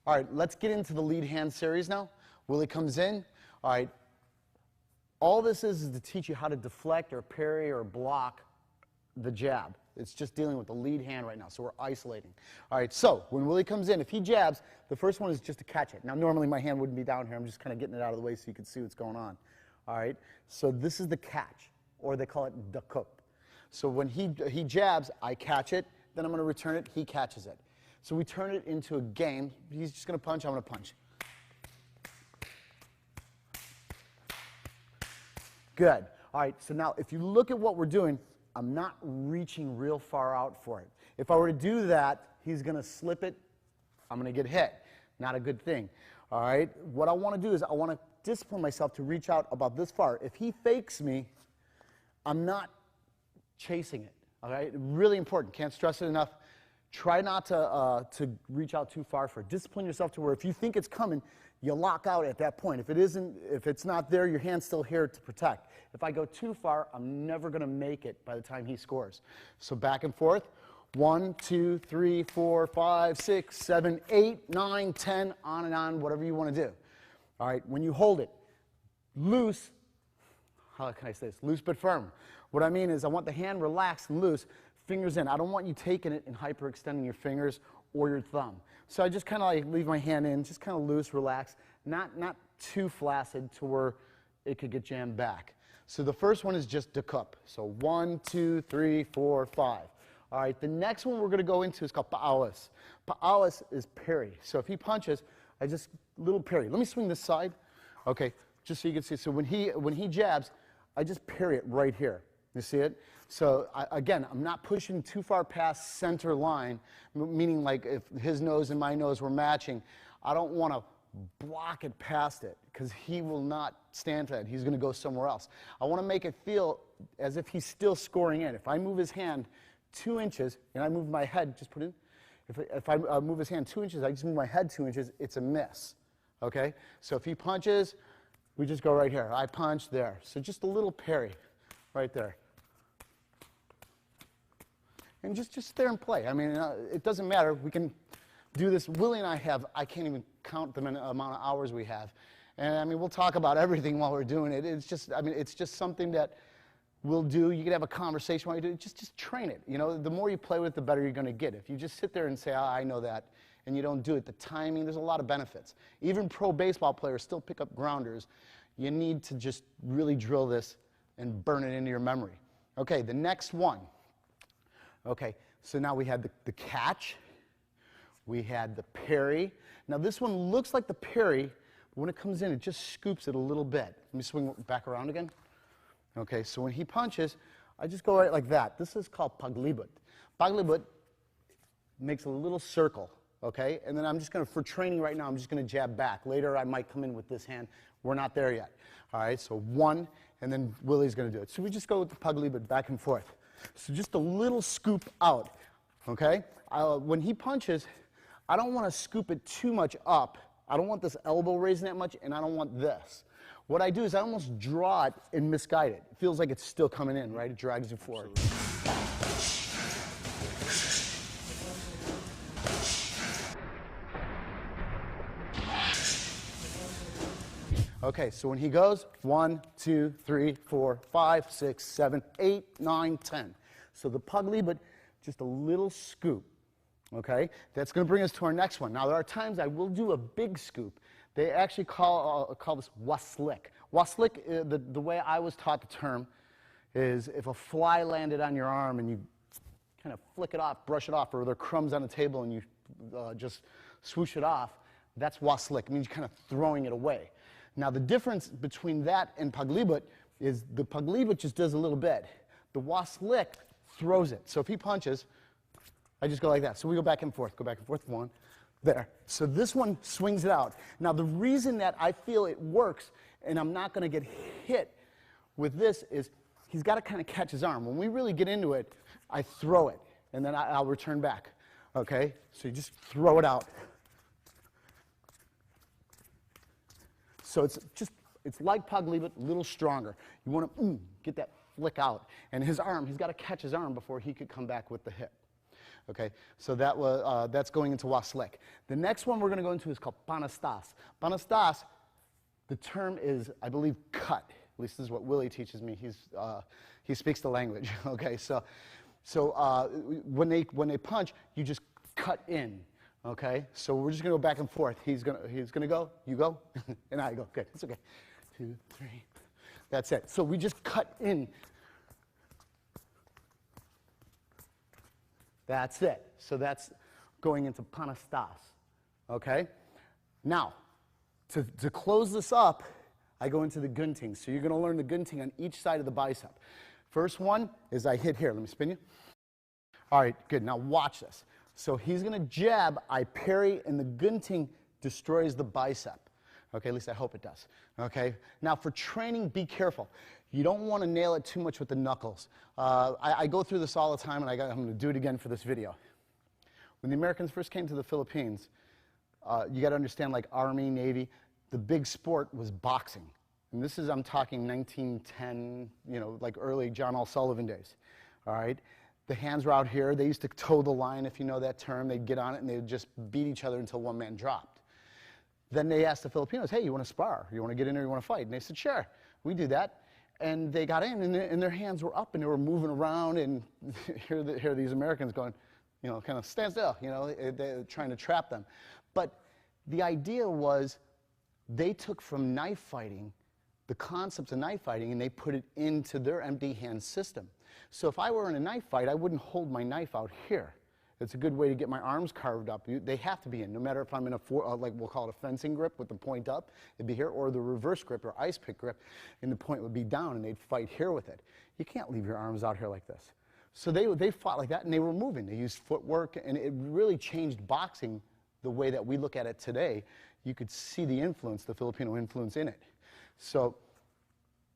All right, let's get into the lead hand series now. Willie comes in. All right, all this is to teach you how to deflect or parry or block the jab. It's just dealing with the lead hand right now, so we're isolating. All right, so when Willie comes in, if he jabs, the first one is just to catch it. Now, normally my hand wouldn't be down here. I'm just kind of getting it out of the way so you can see what's going on. All right, so this is the catch, or they call it the cup. So when he jabs, I catch it, then I'm going to return it, he catches it. So we turn it into a game. He's just going to punch, I'm going to punch. Good. All right, so now if you look at what we're doing, I'm not reaching real far out for it. If I were to do that, he's going to slip it, I'm going to get hit. Not a good thing. All right, what I want to do is I want to discipline myself to reach out about this far. If he fakes me, I'm not chasing it. All right, really important. Can't stress it enough. Try not to reach out too far for it. Discipline yourself to where if you think it's coming, you lock out at that point. If it's not there, your hand's still here to protect. If I go too far, I'm never going to make it by the time he scores. So back and forth. 1, 2, 3, 4, 5, 6, 7, 8, 9, 10, on and on, whatever you want to do. All right, when you hold it, loose. How can I say this? Loose but firm. What I mean is I want the hand relaxed and loose, fingers in. I don't want you taking it and hyperextending your fingers or your thumb. So I just kind of like leave my hand in, just kind of loose, relax, not too flaccid to where it could get jammed back. So the first one is just the cup. So 1, 2, 3, 4, 5. All right, the next one we're going to go into is called pa'awas. Pa'awas is parry. So if he punches, I just, little parry. Let me swing this side, okay, just so you can see. So when he jabs, I just parry it right here. You see it? So again, I'm not pushing too far past center line, meaning like if his nose and my nose were matching, I don't want to block it past it because he will not stand for that. He's going to go somewhere else. I want to make it feel as if he's still scoring in. If I move his hand 2 inches and I move my head, just put in. If I move his hand 2 inches, I just move my head 2 inches, it's a miss. Okay? So if he punches, we just go right here. I punch there. So just a little parry right there. And just there and play. I mean, it doesn't matter. We can do this. Willie and I can't even count the amount of hours we have. And I mean, we'll talk about everything while we're doing it. It's just, I mean, it's just something that we'll do. You can have a conversation while you do it. Just train it. You know, the more you play with it, the better you're going to get. If you just sit there and say, oh, I know that, and you don't do it, the timing, there's a lot of benefits. Even pro baseball players still pick up grounders. You need to just really drill this and burn it into your memory. Okay, the next one. Okay, so now we had the catch, we had the parry. Now this one looks like the parry, but when it comes in, it just scoops it a little bit. Let me swing back around again. Okay, so when he punches, I just go right like that. This is called paglibot. Paglibot makes a little circle, okay? And then I'm just going to, for training right now, I'm just going to jab back. Later I might come in with this hand. We're not there yet. All right, so 1, and then Willie's going to do it. So we just go with the paglibot back and forth. So just a little scoop out, okay? When he punches, I don't want to scoop it too much up. I don't want this elbow raising that much, and I don't want this. What I do is I almost draw it and misguide it. It feels like it's still coming in, right? It drags you forward. Okay, so when he goes, 1, 2, 3, 4, 5, 6, 7, 8, 9, 10. So the paglibot, just a little scoop. Okay, that's going to bring us to our next one. Now there are times I will do a big scoop. They actually call this waslik. Waslik, the way I was taught the term, is if a fly landed on your arm and you kind of flick it off, brush it off, or there are crumbs on the table and you just swoosh it off, that's waslik. It means you're kind of throwing it away. Now the difference between that and paglibot is the paglibot just does a little bit. The waslik throws it. So if he punches, I just go like that. So we go back and forth, 1, there. So this one swings it out. Now the reason that I feel it works and I'm not going to get hit with this is he's got to kind of catch his arm. When we really get into it, I throw it and then I'll return back. Okay? So you just throw it out. So it's like paglibot, a little stronger. You want to get that flick out. And his arm, he's got to catch his arm before he could come back with the hip. Okay, so that's going into waslik. The next one we're going to go into is called panastas. Panastas, the term is, I believe, cut. At least this is what Willie teaches me. He speaks the language. Okay, so when they punch, you just cut in. Okay, so we're just going to go back and forth. He's going to go, you go, and I go. Good, it's okay. 2, 3, that's it. So we just cut in. That's it. So that's going into panastas. Okay? Now, to close this up, I go into the gunting. So you're going to learn the gunting on each side of the bicep. First one is I hit here. Let me spin you. All right, good. Now watch this. So he's going to jab, I parry, and the gunting destroys the bicep. Okay, at least I hope it does. Okay, now for training, be careful. You don't want to nail it too much with the knuckles. I go through this all the time, and I'm going to do it again for this video. When the Americans first came to the Philippines, you got to understand, like Army, Navy, the big sport was boxing. And this is, I'm talking 1910, you know, like early John L. Sullivan days. All right? The hands were out here. They used to toe the line, if you know that term. They'd get on it, and they'd just beat each other until one man dropped. Then they asked the Filipinos, hey, you want to spar? You want to get in there? You want to fight? And they said, sure, we do that. And they got in, and their hands were up, and they were moving around, and here these Americans going, you know, kind of stand still, you know, they're trying to trap them. But the idea was they took from knife fighting the concepts of knife fighting, and they put it into their empty hand system. So if I were in a knife fight, I wouldn't hold my knife out here. It's a good way to get my arms carved up. They have to be in, no matter if I'm in a, like we'll call it a fencing grip with the point up, it'd be here, or the reverse grip or ice pick grip, and the point would be down, and they'd fight here with it. You can't leave your arms out here like this. So they fought like that, and they were moving. They used footwork, and it really changed boxing the way that we look at it today. You could see the influence, the Filipino influence in it. So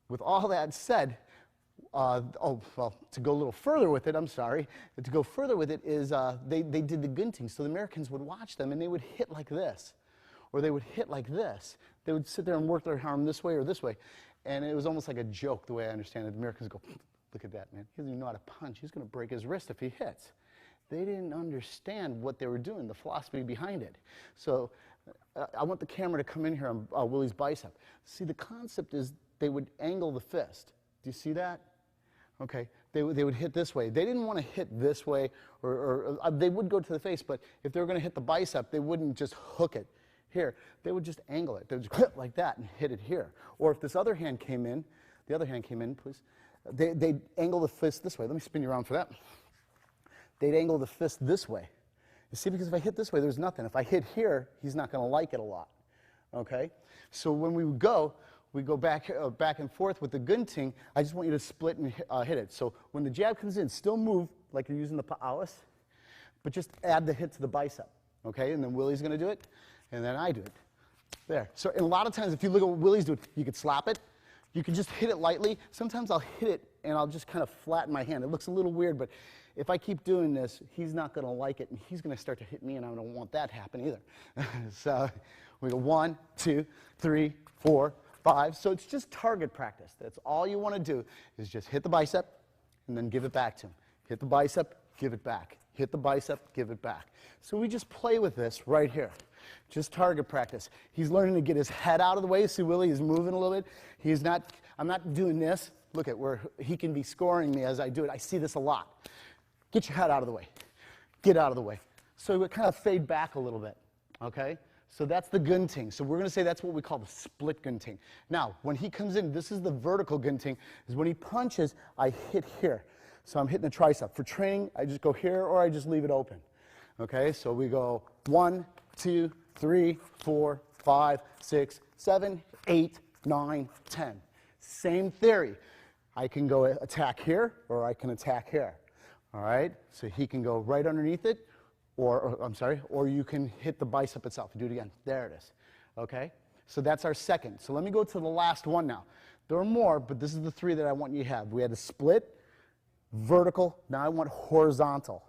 with all that said, to go a little further with it, I'm sorry, to go further with it is they did the gunting. So the Americans would watch them, and they would hit like this, or they would hit like this. They would sit there and work their arm this way or this way, and it was almost like a joke the way I understand it. The Americans go, look at that, man. He doesn't even know how to punch. He's going to break his wrist if he hits. They didn't understand what they were doing, the philosophy behind it. So I want the camera to come in here on Willie's bicep. See, the concept is they would angle the fist. Do you see that? Okay, they would hit this way. They didn't want to hit this way, or they would go to the face, but if they were going to hit the bicep, they wouldn't just hook it here. They would just angle it. They would just hit like that and hit it here. Or if this other hand came in, the other hand came in, please, they'd angle the fist this way. Let me spin you around for that. They'd angle the fist this way. You see, because if I hit this way, there's nothing. If I hit here, he's not going to like it a lot. Okay? So when we go back and forth with the gunting. I just want you to split and hit it. So when the jab comes in, still move like you're using the pa'awas, but just add the hit to the bicep. Okay? And then Willie's going to do it, and then I do it. There. So and a lot of times, if you look at what Willie's doing, you could slap it. You can just hit it lightly. Sometimes I'll hit it, and I'll just kind of flatten my hand. It looks a little weird, but if I keep doing this, he's not going to like it, and he's going to start to hit me, and I don't want that to happen either. So we go 1, 2, 3, 4, 5. So it's just target practice. That's all you want to do is just hit the bicep and then give it back to him. Hit the bicep, give it back. Hit the bicep, give it back. So we just play with this right here. Just target practice. He's learning to get his head out of the way. See, Willie is moving a little bit. I'm not doing this. Look at where he can be scoring me as I do it. I see this a lot. Get your head out of the way. Get out of the way. So we kind of fade back a little bit, okay? So that's the gunting. So we're going to say that's what we call the split gunting. Now, when he comes in, this is the vertical gunting, is when he punches, I hit here. So I'm hitting the tricep. For training, I just go here or I just leave it open. Okay, so we go 1, 2, 3, 4, 5, 6, 7, 8, 9, 10. Same theory. I can go attack here or I can attack here. All right, so he can go right underneath it, or you can hit the bicep itself. Do it again. There it is. Okay, so that's our second. So let me go to the last one now. There are more, but this is the 3 that I want you to have. We had a split, vertical. Now I want horizontal.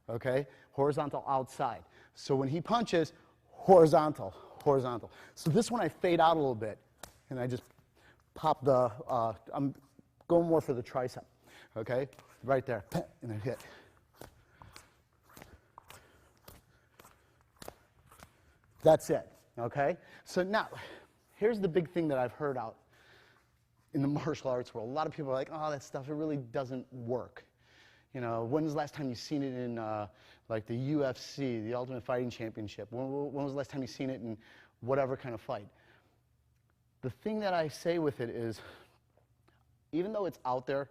Okay, horizontal outside. So when he punches, horizontal, horizontal. So this one I fade out a little bit, and I just pop the. I'm going more for the tricep. Okay, right there, and then hit. That's it, okay? So now, here's the big thing that I've heard out in the martial arts world. A lot of people are like, oh, that stuff, it really doesn't work. You know, when's the last time you've seen it in like the UFC, the Ultimate Fighting Championship? When was the last time you've seen it in whatever kind of fight? The thing that I say with it is, even though it's out there,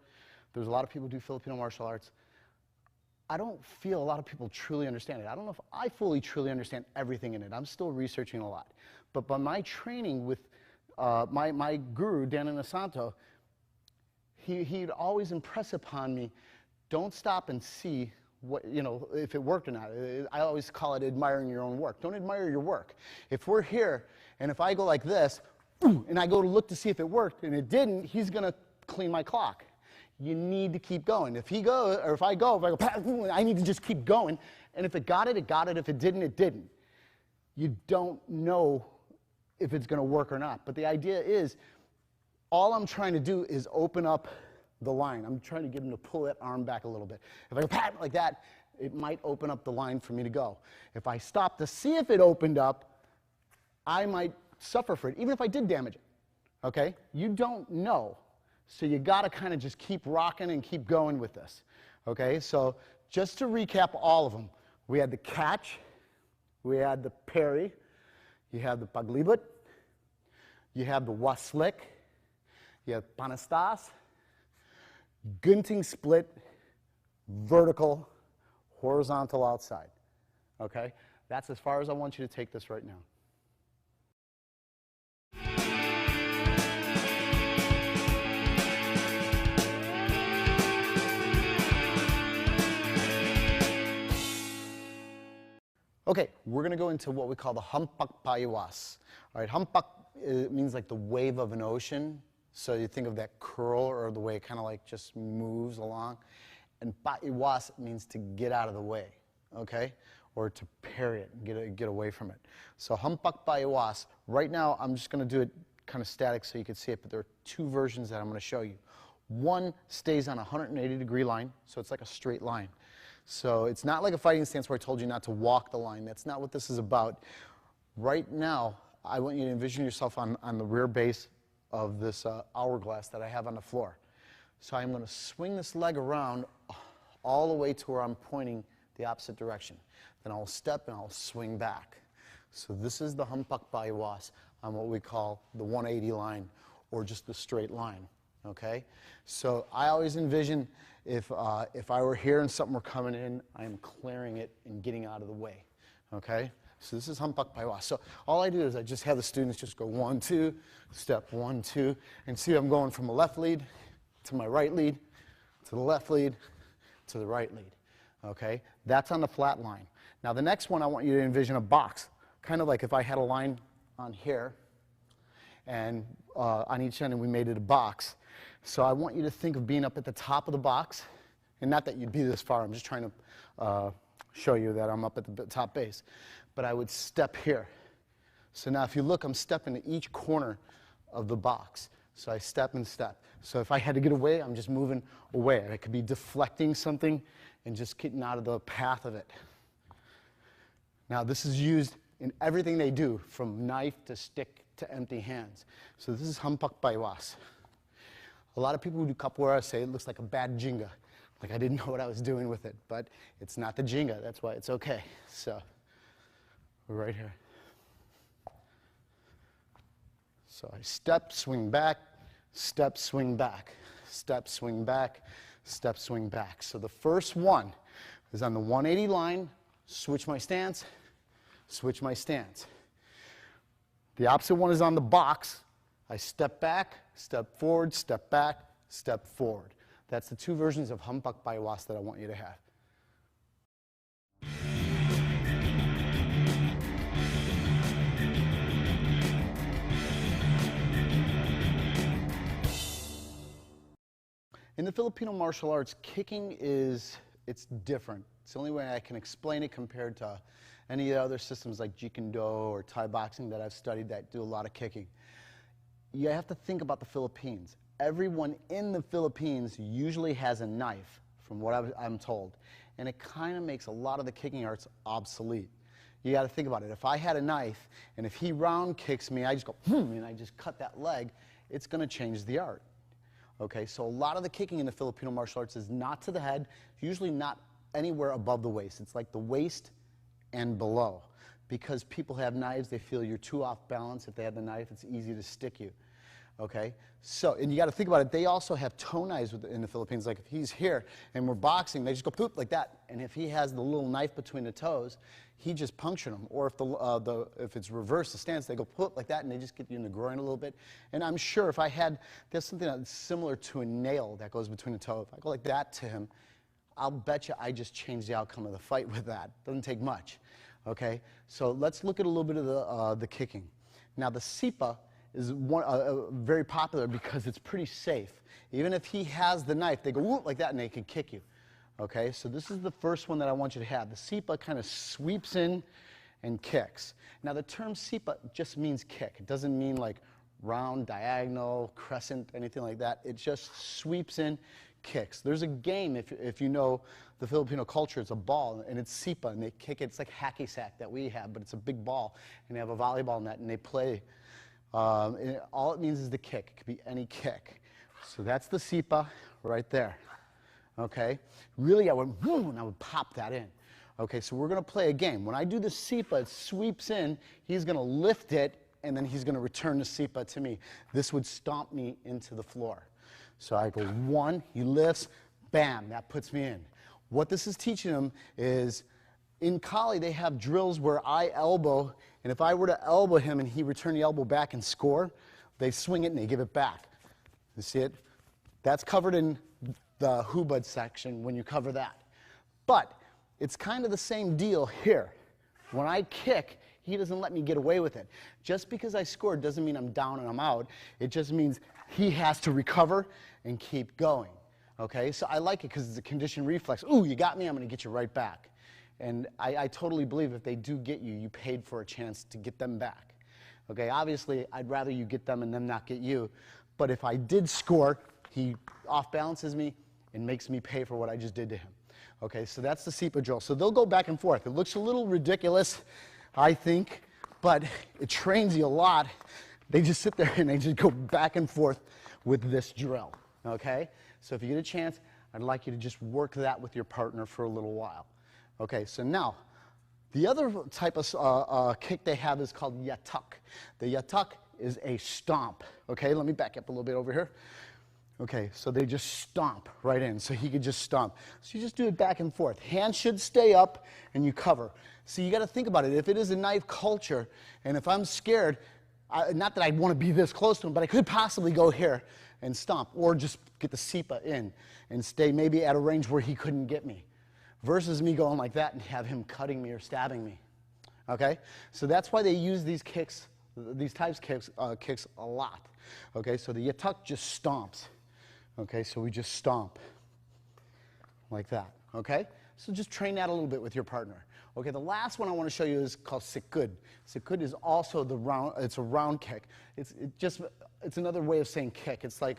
there's a lot of people who do Filipino martial arts, I don't feel a lot of people truly understand it. I don't know if I fully truly understand everything in it. I'm still researching a lot. But by my training with my guru, Dan Inosanto, he'd always impress upon me, don't stop and see what, you know, if it worked or not. I always call it admiring your own work. Don't admire your work. If we're here, and if I go like this, and I go to look to see if it worked, and it didn't, he's going to clean my clock. You need to keep going. If he goes, or if I go, I need to just keep going. And if it got it, it got it. If it didn't, it didn't. You don't know if it's going to work or not. But the idea is, all I'm trying to do is open up the line. I'm trying to get him to pull that arm back a little bit. If I go pat like that, it might open up the line for me to go. If I stop to see if it opened up, I might suffer for it, even if I did damage it. Okay? You don't know. So you got to kind of just keep rocking and keep going with this. Okay? So just to recap all of them, we had the catch, we had the parry, you have the paglibot, you have the waslik, you have panastas, gunting split, vertical, horizontal outside. Okay? That's as far as I want you to take this right now. Okay, we're going to go into what we call the hampak paiwas. All right, hampak means like the wave of an ocean. So you think of that curl or the way it kind of like just moves along. And paiwas means to get out of the way, okay? Or to parry it and get away from it. So hampak paiwas, right now I'm just going to do it kind of static so you can see it, but there are two versions that I'm going to show you. One stays on a 180-degree line, so it's like a straight line. So it's not like a fighting stance where I told you not to walk the line. That's not what this is about. Right now, I want you to envision yourself on the rear base of this hourglass that I have on the floor. So I'm going to swing this leg around all the way to where I'm pointing the opposite direction. Then I'll step and I'll swing back. So this is the hampak paiwas on what we call the 180 line, or just the straight line. Okay, so I always envision if I were here and something were coming in, I'm clearing it and getting out of the way. Okay, so this is hampak paiwas. So all I do is I just have the students just go 1, 2, step 1, 2, and see I'm going from a left lead to my right lead, to the left lead, to the right lead. Okay, that's on the flat line. Now the next one, I want you to envision a box, kind of like if I had a line on here, and on each end, and we made it a box. So I want you to think of being up at the top of the box, and not that you'd be this far, I'm just trying to show you that I'm up at the top base. But I would step here. So now if you look, I'm stepping to each corner of the box. So I step and step. So if I had to get away, I'm just moving away. I could be deflecting something and just getting out of the path of it. Now this is used in everything they do, from knife to stick to empty hands. So this is hampak paiwas. A lot of people who do capoeira say it looks like a bad jinga, like I didn't know what I was doing with it, but it's not the jinga, that's why it's okay. So we're right here. So I step, swing back, step, swing back, step, swing back, step, swing back. So the first one is on the 180 line, switch my stance, switch my stance. The opposite one is on the box. I step back, step forward, step back, step forward. That's the two versions of hampak paiwas that I want you to have. In the Filipino martial arts, kicking it's different. It's the only way I can explain it compared to any of the other systems like Jeet Kune Do or Thai boxing that I've studied that do a lot of kicking. You have to think about the Philippines. Everyone in the Philippines usually has a knife, from what I'm told. And it kind of makes a lot of the kicking arts obsolete. You got to think about it. If I had a knife, and if he round kicks me, I just go, and I just cut that leg, it's going to change the art. Okay, so a lot of the kicking in the Filipino martial arts is not to the head, usually not anywhere above the waist. It's like the waist and below. Because people have knives, they feel you're too off balance. If they have the knife, it's easy to stick you. Okay, so, and you got to think about it, they also have toe knives in the Philippines. Like if he's here and we're boxing, they just go poop like that. And if he has the little knife between the toes, he just punctured him. Or if it's reverse, the stance, they go poop like that and they just get you in the groin a little bit. And I'm sure if I had, there's something that's similar to a nail that goes between the toe. If I go like that to him, I'll bet you I just changed the outcome of the fight with that. Doesn't take much, okay? So let's look at a little bit of the kicking. Now the SIPA is very popular because it's pretty safe. Even if he has the knife, they go whoop like that and they can kick you. Okay, so this is the first one that I want you to have. The SIPA kind of sweeps in and kicks. Now the term SIPA just means kick. It doesn't mean like round, diagonal, crescent, anything like that. It just sweeps in, kicks. There's a game, if you know the Filipino culture, it's a ball and it's SIPA and they kick it. It's like hacky sack that we have, but it's a big ball and they have a volleyball net and they play. And all it means is the kick. It could be any kick. So that's the SIPA right there. Okay? Really, I would, and I would pop that in. Okay, so we're going to play a game. When I do the SIPA, it sweeps in. He's going to lift it, and then he's going to return the SIPA to me. This would stomp me into the floor. So I go 1, he lifts, bam, that puts me in. What this is teaching him is, in Kali, they have drills where I elbow, and if I were to elbow him and he returned the elbow back and score, they swing it and they give it back. You see it? That's covered in the hubad section when you cover that. But it's kind of the same deal here. When I kick, he doesn't let me get away with it. Just because I scored doesn't mean I'm down and I'm out. It just means he has to recover and keep going. Okay, so I like it because it's a conditioned reflex. Ooh, you got me, I'm going to get you right back. And I totally believe if they do get you, you paid for a chance to get them back. Okay, obviously, I'd rather you get them and them not get you. But if I did score, he off-balances me and makes me pay for what I just did to him. Okay, so that's the SIPA drill. So they'll go back and forth. It looks a little ridiculous, I think, but it trains you a lot. They just sit there and they just go back and forth with this drill. Okay, so if you get a chance, I'd like you to just work that with your partner for a little while. Okay, so now, the other type of kick they have is called yatuk. The yatuk is a stomp. Okay, let me back up a little bit over here. Okay, so they just stomp right in, so he could just stomp. So you just do it back and forth. Hands should stay up, and you cover. So you got to think about it. If it is a knife culture, and if I'm scared, not that I'd want to be this close to him, but I could possibly go here and stomp, or just get the SIPA in and stay maybe at a range where he couldn't get me, versus me going like that and have him cutting me or stabbing me. Okay, so that's why they use these kicks, these types of kicks a lot. Okay, so the yatuk just stomps. Okay, so we just stomp like that. Okay, so just train that a little bit with your partner. Okay, the last one I want to show you is called sikud. Sikud is also the round. It's a round kick. It's another way of saying kick. It's like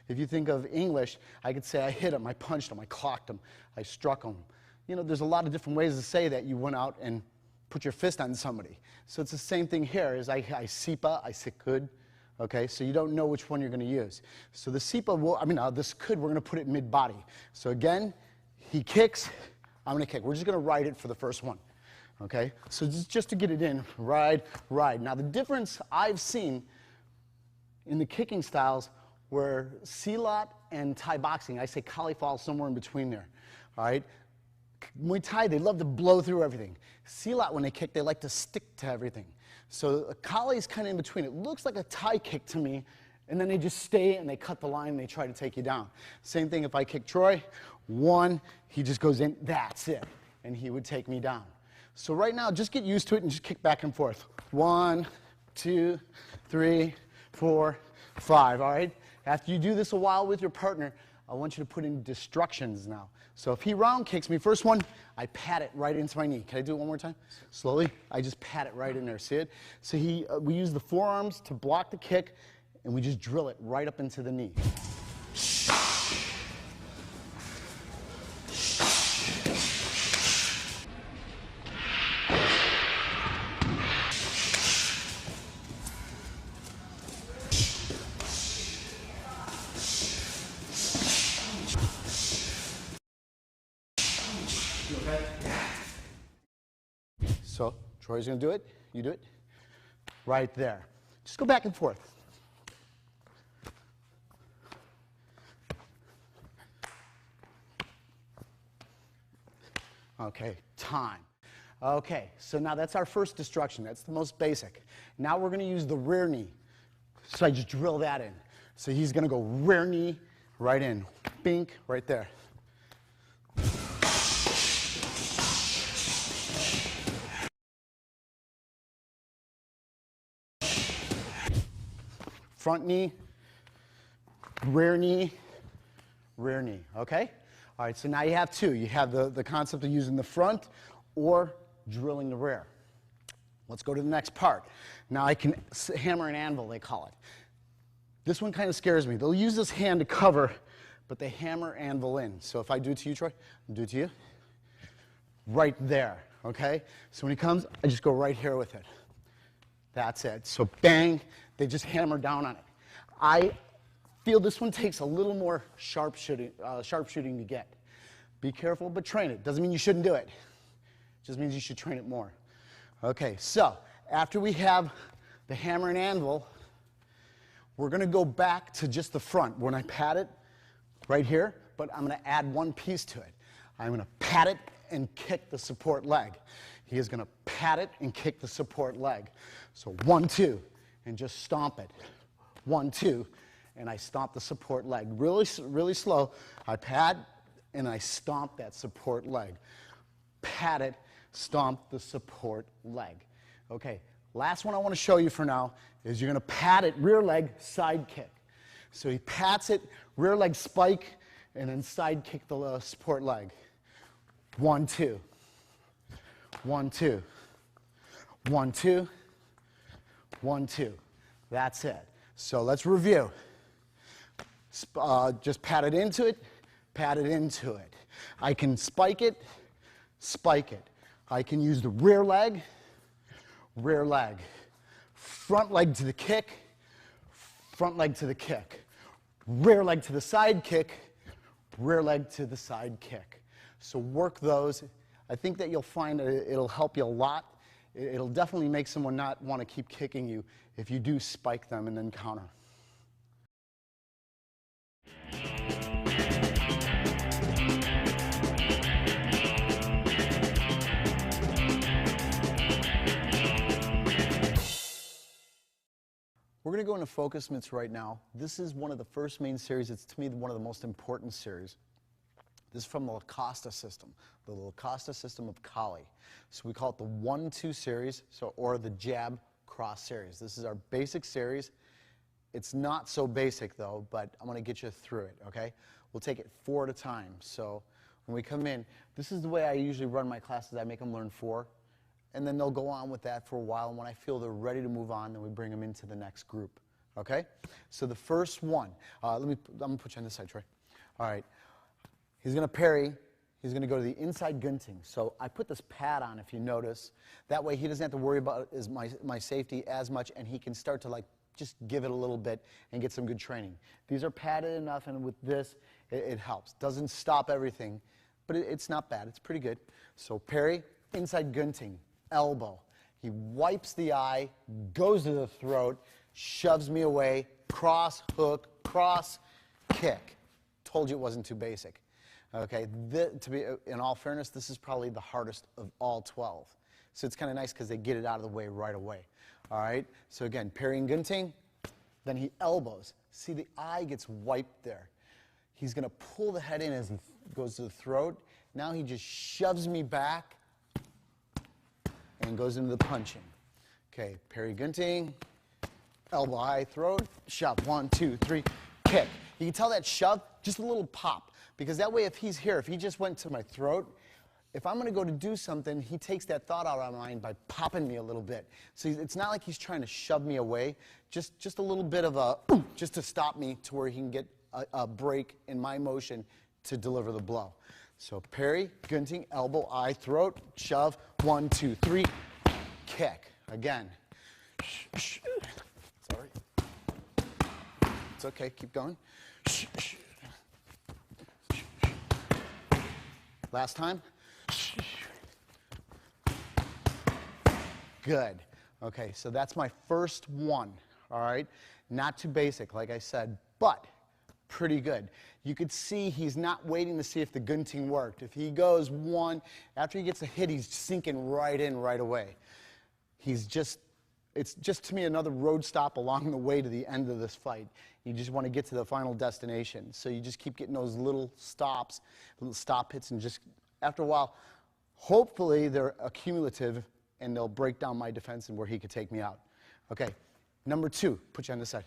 if you think of English, I could say I hit him, I punched him, I clocked him, I struck him. You know, there's a lot of different ways to say that you went out and put your fist on somebody. So it's the same thing here. Is I SIPA, I sikud. Okay, so you don't know which one you're going to use. So the SIPA, this could, we're going to put it mid-body. So again, he kicks, I'm going to kick. We're just going to ride it for the first one. Okay, so just to get it in, ride, ride. Now the difference I've seen in the kicking styles where silat and Thai boxing, I say Kali falls somewhere in between there. All right, Muay Thai, they love to blow through everything. Silat, when they kick, they like to stick to everything. So Kali is kind of in between. It looks like a Thai kick to me, and then they just stay and they cut the line and they try to take you down. Same thing if I kick Troy, 1, he just goes in, that's it, and he would take me down. So right now, just get used to it and just kick back and forth. 1, 2, 3, 4, 5, all right? After you do this a while with your partner, I want you to put in destructions now. So if he round kicks me, first one, I pat it right into my knee. Can I do it one more time? Slowly. I just pat it right in there. See it? So we use the forearms to block the kick, and we just drill it right up into the knee. So Troy's going to do it. You do it. Right there. Just go back and forth. Okay, time. Okay, so now that's our first destruction. That's the most basic. Now we're going to use the rear knee. So I just drill that in. So he's going to go rear knee right in. Bink, right there. front knee, rear knee, rear knee, okay? All right, so now you have two. You have the concept of using the front or drilling the rear. Let's go to the next part. Now I can hammer and anvil, they call it. This one kind of scares me. They'll use this hand to cover, but they hammer anvil in. So if I do it to you, Troy, I'll do it to you. Right there, okay? So when he comes, I just go right here with it. That's it. So bang, they just hammer down on it. I feel this one takes a little more sharpshooting to get. Be careful, but train it. Doesn't mean you shouldn't do it. It just means you should train it more. Okay, so after we have the hammer and anvil, we're going to go back to just the front. When I pat it right here, but I'm going to add one piece to it. I'm going to pat it and kick the support leg. He is going to pat it and kick the support leg. So 1, 2, and just stomp it. 1, 2, and I stomp the support leg. Really, really slow. I pat and I stomp that support leg. Pat it, stomp the support leg. Okay, last one I want to show you for now is you're going to pat it, rear leg, side kick. So he pats it, rear leg spike, and then side kick the support leg. 1, 2. 1, 2. 1, 2. 1, 2. That's it. So let's review. Just pat it into it, pat it into it. I can spike it, spike it. I can use the rear leg, front leg to the kick, front leg to the kick, rear leg to the side kick, rear leg to the side kick. So work those. I think that you'll find that it'll help you a lot. It'll definitely make someone not want to keep kicking you if you do spike them and then counter. We're going to go into focus mitts right now. This is one of the first main series. It's, to me, one of the most important series. This is from the Lacosta system, the Lacosta system of Kali. So we call it the 1-2 series, or the jab cross series. This is our basic series. It's not so basic, though, but I'm going to get you through it, okay? We'll take it 4 at a time. So when we come in, this is the way I usually run my classes. I make them learn 4. And then they'll go on with that for a while, and when I feel they're ready to move on, then we bring them into the next group, okay? So the first one, I'm going to put you on this side, Troy. All right, he's going to parry, he's going to go to the inside gunting. So I put this pad on, if you notice. That way he doesn't have to worry about my safety as much, and he can start to just give it a little bit and get some good training. These are padded enough, and with this, it helps. Doesn't stop everything, but it's not bad. It's pretty good. So parry, inside gunting. Elbow. He wipes the eye, goes to the throat, shoves me away, cross, hook, cross, kick. Told you it wasn't too basic. Okay, to be, in all fairness, this is probably the hardest of all 12. So it's kind of nice because they get it out of the way right away. All right, so again, parrying gunting, then he elbows. See, the eye gets wiped there. He's going to pull the head in as he goes to the throat. Now he just shoves me back and goes into the punching. Okay, parry gunting, elbow, eye, throat, shove. 1, 2, 3, kick. You can tell that shove, just a little pop, because that way if he's here, if he just went to my throat, if I'm going to go to do something, he takes that thought out of my mind by popping me a little bit. So it's not like he's trying to shove me away, just a little bit of a, just to stop me to where he can get a break in my motion to deliver the blow. So parry, gunting, elbow, eye, throat, shove. 1, 2, 3, kick. Again. Sorry. It's okay, keep going. Last time. Good. Okay, so that's my first one, all right? Not too basic, like I said, but pretty good. You could see he's not waiting to see if the gunting worked. If he goes 1, after he gets a hit, he's sinking right in right away. It's just to me another road stop along the way to the end of this fight. You just want to get to the final destination. So you just keep getting those little stops, little stop hits, and just after a while, hopefully they're accumulative and they'll break down my defense and where he could take me out. Okay, number 2, put you on this side.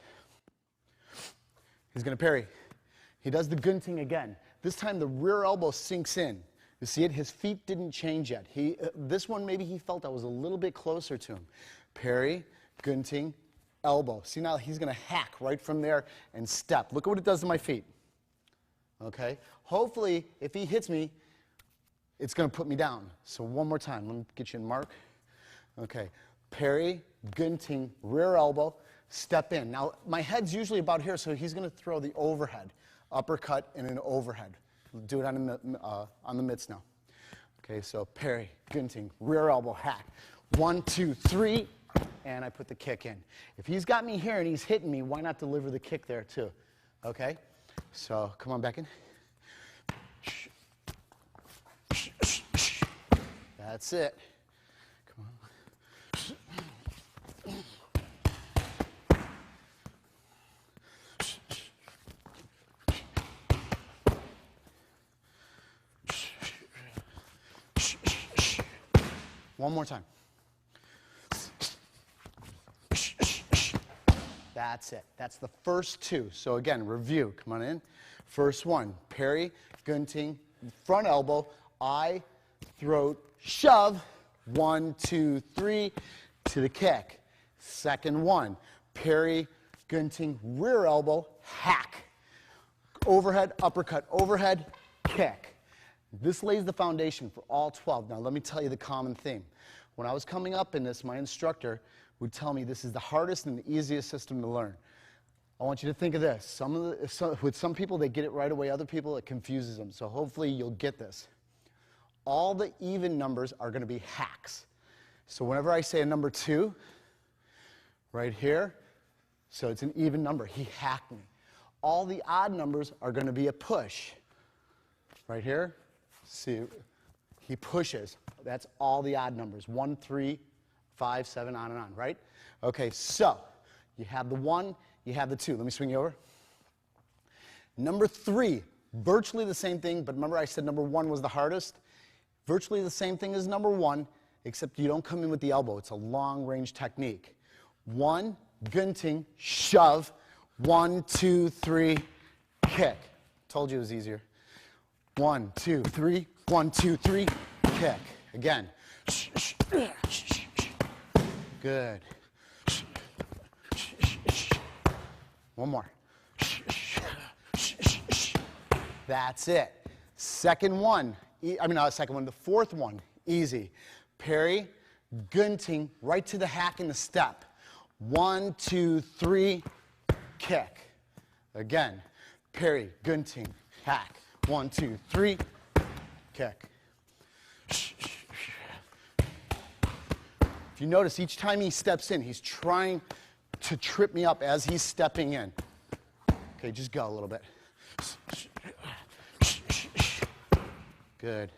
He's going to parry. He does the gunting again. This time the rear elbow sinks in. You see it? His feet didn't change yet. This one, maybe he felt I was a little bit closer to him. Parry, gunting, elbow. See, now he's going to hack right from there and step. Look at what it does to my feet. Okay? Hopefully, if he hits me, it's going to put me down. So one more time. Let me get you in mark. Okay. Parry, gunting, rear elbow, step in. Now, my head's usually about here, so he's going to throw the overhead. Uppercut and an overhead. Do it on the mitts now. Okay, so parry, gunting, rear elbow, hack. 1, 2, 3, and I put the kick in. If he's got me here and he's hitting me, why not deliver the kick there too? Okay, so come on back in. That's it. Come on. One more time. That's it. That's the first two. So again, review. Come on in. First one, parry, gunting, front elbow, eye, throat, shove. 1, 2, 3, to the kick. Second one, parry, gunting, rear elbow, hack. Overhead, uppercut, overhead, kick. This lays the foundation for all 12. Now let me tell you the common theme. When I was coming up in this, my instructor would tell me this is the hardest and the easiest system to learn. I want you to think of this. With some people, they get it right away. Other people, it confuses them. So hopefully you'll get this. All the even numbers are going to be hacks. So whenever I say a number 2, right here, so it's an even number. He hacked me. All the odd numbers are going to be a push. Right here, see, he pushes. That's all the odd numbers. 1, 3, 5, 7, on and on, right? Okay, so you have the 1, you have the 2. Let me swing you over. Number 3, virtually the same thing, but remember I said number 1 was the hardest? Virtually the same thing as number 1, except you don't come in with the elbow. It's a long-range technique. 1, gunting, shove. 1, 2, 3, kick. Told you it was easier. 1, 2, 3, 1, 2, 3, kick. Again. Good. One more. That's it. Second one, the fourth one, easy. Parry, gunting, right to the hack and the step. 1, 2, 3, kick. Again, parry, gunting, hack. 1, 2, 3, kick. If you notice, each time he steps in, he's trying to trip me up as he's stepping in. Okay, just go a little bit. Good.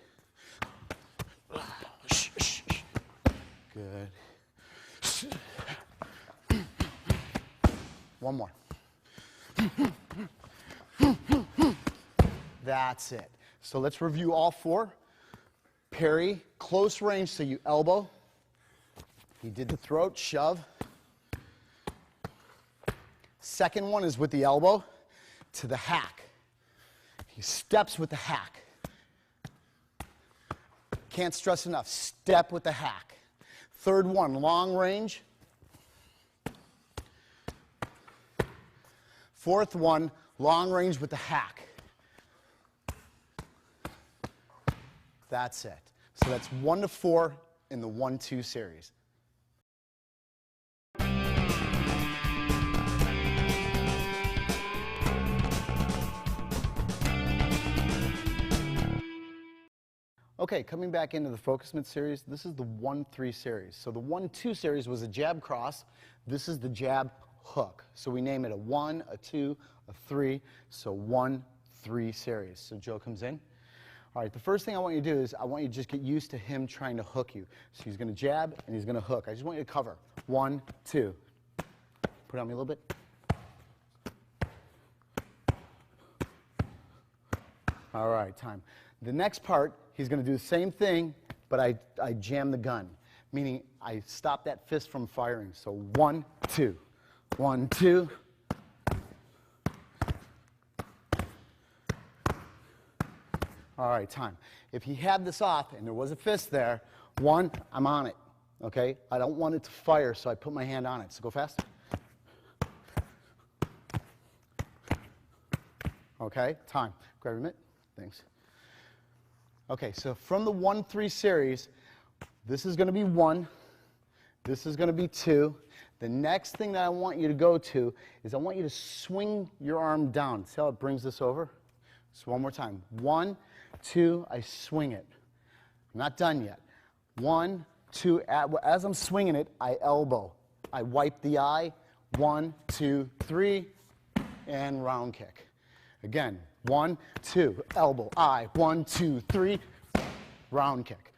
Good. One more. That's it. So let's review all 4. Parry, close range, so you elbow. He did the throat, shove. Second one is with the elbow to the hack. He steps with the hack. Can't stress enough, step with the hack. Third one, long range. Fourth one, long range with the hack. That's it. So that's 1 to 4 in the 1-2 series. Okay, coming back into the Focus Mitt series, this is the 1-3 series. So the 1-2 series was a jab cross. This is the jab hook. So we name it a 1, a 2, a 3. So 1-3 series. So Joe comes in. All right, the first thing I want you to do is I want you to just get used to him trying to hook you. So he's going to jab and he's going to hook. I just want you to cover. 1, 2. Put it on me a little bit. All right, time. The next part, he's going to do the same thing, but I jam the gun, meaning I stop that fist from firing. So 1, 2. 1, 2. All right, time. If he had this off and there was a fist there, 1, I'm on it, okay? I don't want it to fire, so I put my hand on it. So go fast. Okay, time. Grab your mitt. Thanks. Okay, so from the 1-3 series, this is going to be 1. This is going to be 2. The next thing that I want you to go to is I want you to swing your arm down. See how it brings this over? So one more time. 1, 2, I swing it. I'm not done yet. 1, 2, as I'm swinging it, I elbow. I wipe the eye. 1, 2, 3, and round kick. Again, 1, 2, elbow, eye. 1, 2, 3, round kick.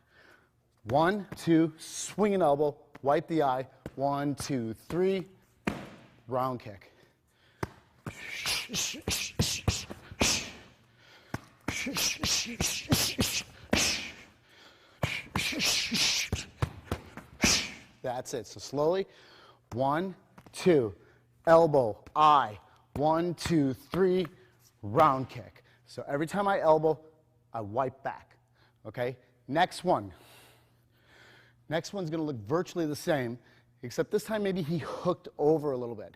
1, 2, swing an elbow, wipe the eye. 1, 2, 3, round kick. That's it. So slowly, 1, 2, elbow, eye. 1, 2, 3, round kick. So every time I elbow, I wipe back. Okay? Next one. Next one's going to look virtually the same, except this time maybe he hooked over a little bit.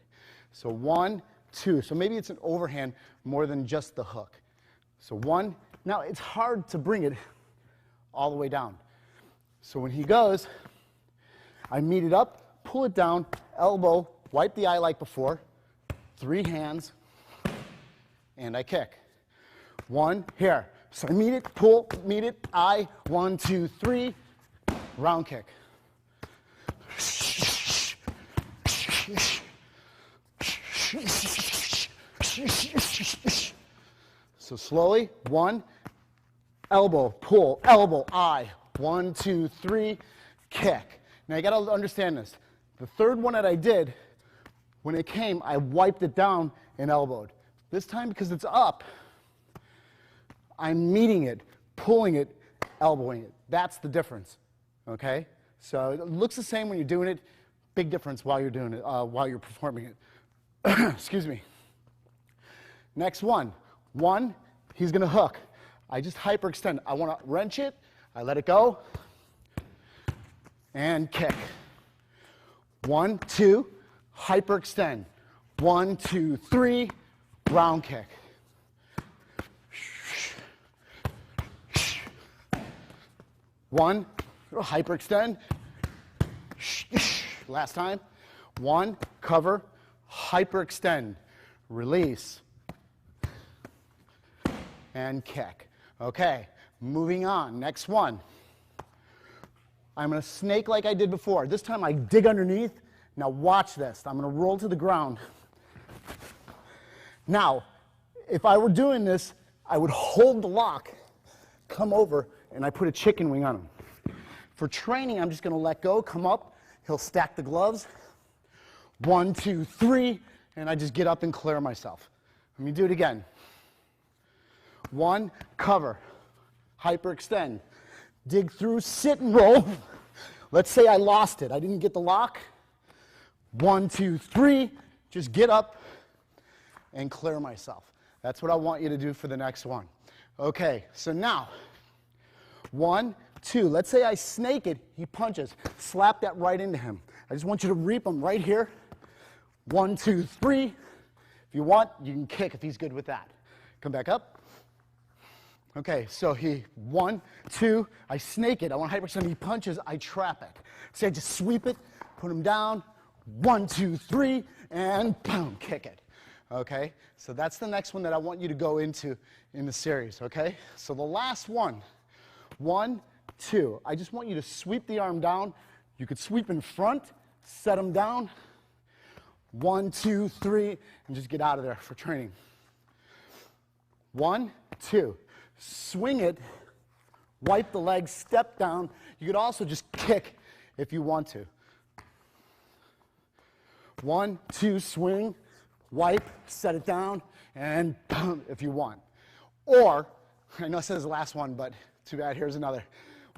So 1, 2. So maybe it's an overhand more than just the hook. So 1. Now it's hard to bring it all the way down. So when he goes, I meet it up, pull it down, elbow, wipe the eye like before, 3 hands, and I kick. 1, here. So I meet it, pull, meet it, eye, 1, 2, 3, round kick. So slowly, 1, elbow, pull, elbow, eye, 1, 2, 3, kick. Now you got to understand this. The third one that I did, when it came, I wiped it down and elbowed. This time, because it's up, I'm meeting it, pulling it, elbowing it. That's the difference, okay? So it looks the same when you're doing it. Big difference while you're doing it, while you're performing it. Excuse me. Next one. 1, he's going to hook. I just hyperextend. I want to wrench it. I let it go. And kick. 1, 2, hyperextend. 1, 2, 3, round kick. 1, hyperextend. Last time. 1, cover, hyperextend, release, and kick. Okay, moving on. Next one. I'm going to snake like I did before. This time I dig underneath. Now watch this. I'm going to roll to the ground. Now, if I were doing this, I would hold the lock, come over, and I put a chicken wing on him. For training, I'm just going to let go, come up. He'll stack the gloves. 1, 2, 3, and I just get up and clear myself. Let me do it again. 1, cover, hyperextend, dig through, sit and roll. Let's say I lost it. I didn't get the lock. 1, 2, 3, just get up and clear myself. That's what I want you to do for the next one. Okay, so now, 1, 2, let's say I snake it, he punches, slap that right into him. I just want you to reap him right here. 1, 2, 3. If you want, you can kick if he's good with that. Come back up. Okay, so he, 1, 2, I snake it. I want hyperextend. He punches, I trap it. See, I just sweep it, put him down. 1, 2, 3, and boom, kick it. Okay, so that's the next one that I want you to go into in the series, okay? So the last one, 1, 2. I just want you to sweep the arm down. You could sweep in front, set him down. 1, 2, 3, and just get out of there for training. 1, 2. Swing it, wipe the leg, step down. You could also just kick if you want to. 1, 2, swing, wipe, set it down, and boom, if you want. Or, I know I said this is the last one, but too bad, here's another.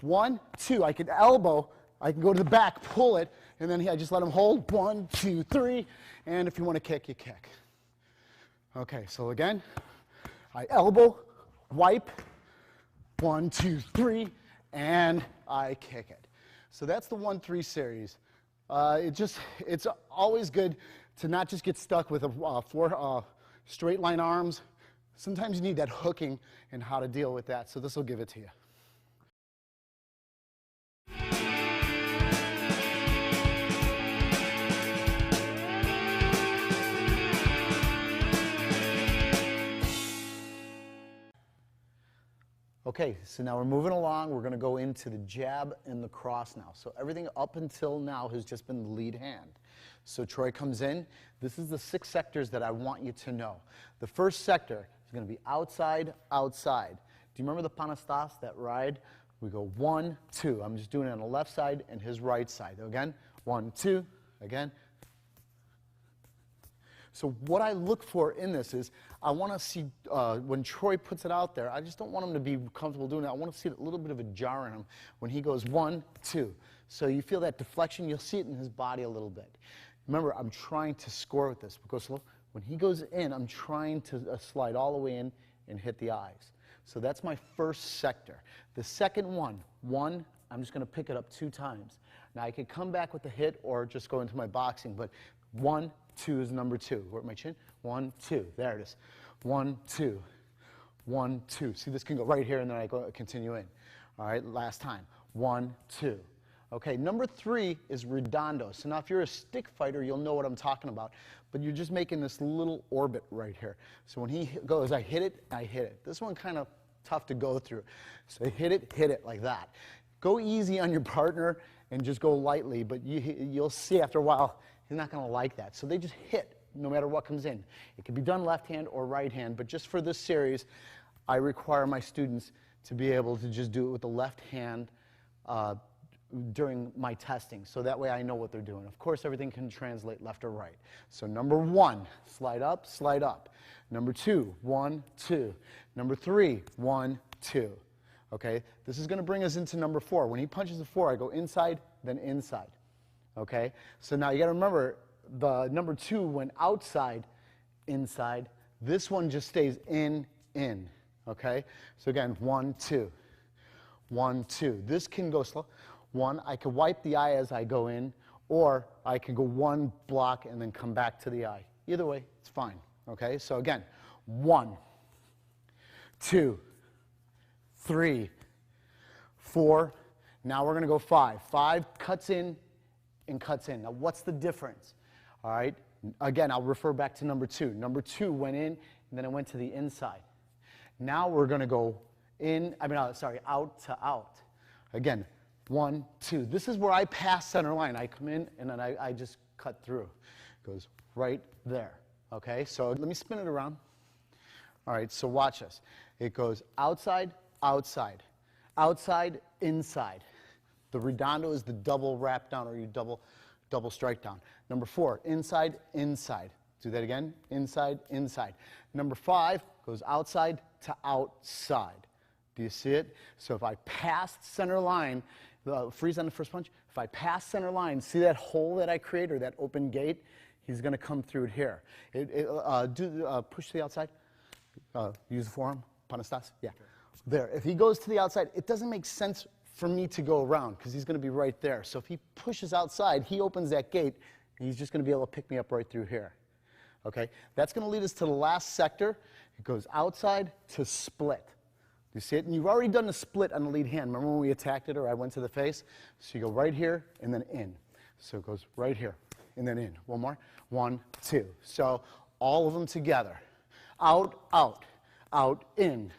1, 2, I could elbow, I can go to the back, pull it, and then I just let him hold. 1, 2, 3, and if you want to kick, you kick. Okay, so again, I elbow, wipe, 1, 2, 3, and I kick it. So that's the 1-3 series. It's always good to not just get stuck with four straight line arms. Sometimes you need that hooking and how to deal with that. So this will give it to you. Okay, so now we're moving along. We're going to go into the jab and the cross now. So everything up until now has just been the lead hand. So Troy comes in. This is the 6 sectors that I want you to know. The first sector is going to be outside, outside. Do you remember the panastas, that ride? We go 1, 2. I'm just doing it on the left side and his right side. Again, 1, 2, again. So what I look for in this is I want to see when Troy puts it out there, I just don't want him to be comfortable doing it. I want to see a little bit of a jar in him when he goes 1, 2. So you feel that deflection, you'll see it in his body a little bit. Remember, I'm trying to score with this because when he goes in, I'm trying to slide all the way in and hit the eyes. So that's my first sector. The second one, I'm just going to pick it up 2 times. Now I could come back with the hit or just go into my boxing, but 1, 2 is number 2. Work my chin. 1, 2. There it is. 1, 2. 1, 2. See, this can go right here, and then I go continue in. All right, last time. 1, 2. Okay, number 3 is redondo. So now if you're a stick fighter, you'll know what I'm talking about. But you're just making this little orbit right here. So when he goes, I hit it, I hit it. This one kind of tough to go through. So hit it like that. Go easy on your partner and just go lightly, but you'll see after a while, he's not going to like that. So they just hit no matter what comes in. It can be done left hand or right hand, but just for this series, I require my students to be able to just do it with the left hand during my testing. So that way I know what they're doing. Of course, everything can translate left or right. So number 1, slide up, slide up. Number 2, 1, 2. Number 3, 1, 2. Okay, this is going to bring us into number 4. When he punches the 4, I go inside, then inside. Okay, so now you got to remember the number 2 went outside, inside. This one just stays in. Okay, so again, 1, 2, 1, 2. This can go slow. 1, I can wipe the eye as I go in, or I can go 1 block and then come back to the eye. Either way, it's fine. Okay, so again, 1, 2, 3, 4. Now we're going to go 5. 5 cuts in and cuts in. Now what's the difference? All right. Again, I'll refer back to number 2. Number 2 went in and then it went to the inside. Now we're going to go out to out. Again, 1, 2. This is where I pass center line. I come in and then I just cut through. It goes right there. Okay. So let me spin it around. All right. So watch this. It goes outside, outside, outside, inside. The redondo is the double wrap down, or you double strike down. Number 4, inside, inside. Do that again. Inside, inside. Number 5 goes outside to outside. Do you see it? So if I pass center line, freeze on the first punch. If I pass center line, see that hole that I create, or that open gate? He's going to come through it here. Push to the outside. Use the forearm. Panastas. Yeah. There. If he goes to the outside, it doesn't make sense for me to go around because he's going to be right there. So if he pushes outside, he opens that gate, and he's just going to be able to pick me up right through here. Okay? That's going to lead us to the last sector. It goes outside to split. Do you see it? And you've already done the split on the lead hand. Remember when we attacked it or I went to the face? So you go right here and then in. So it goes right here and then in. One more. 1, 2. So all of them together. Out, out, out, in.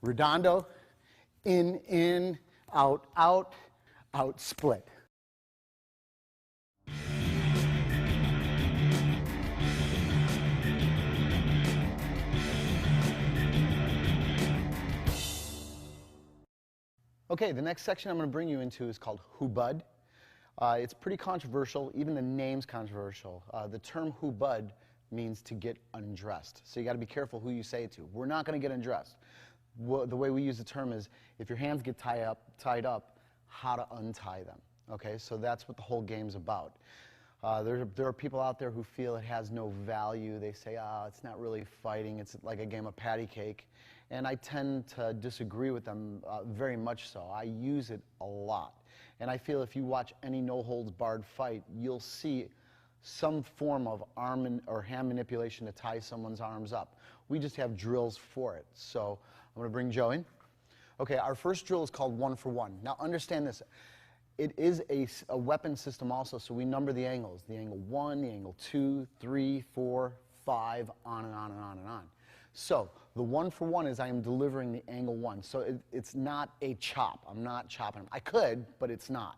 Redondo, in, out, out, out, split. Okay, the next section I'm going to bring you into is called hubud. It's pretty controversial. Even the name's controversial. The term hubud means to get undressed. So you got to be careful who you say it to. We're not going to get undressed. The way we use the term is if your hands get tied up, how to untie them. Okay, so that's what the whole game's about. There are people out there who feel it has no value. They say, it's not really fighting. It's like a game of patty cake. and I tend to disagree with them very much so. I use it a lot. And I feel if you watch any no-holds-barred fight, you'll see some form of arm or hand manipulation to tie someone's arms up. We just have drills for it. So I'm going to bring Joe in. Okay, our first drill is called 1 for 1. Now understand this. It is a weapon system also, so we number the angles. The angle 1, the angle 2, 3, 4, 5, on and on and on and on. So the 1 for 1 is I am delivering the angle 1. So it's not a chop. I'm not chopping him. I could, but it's not.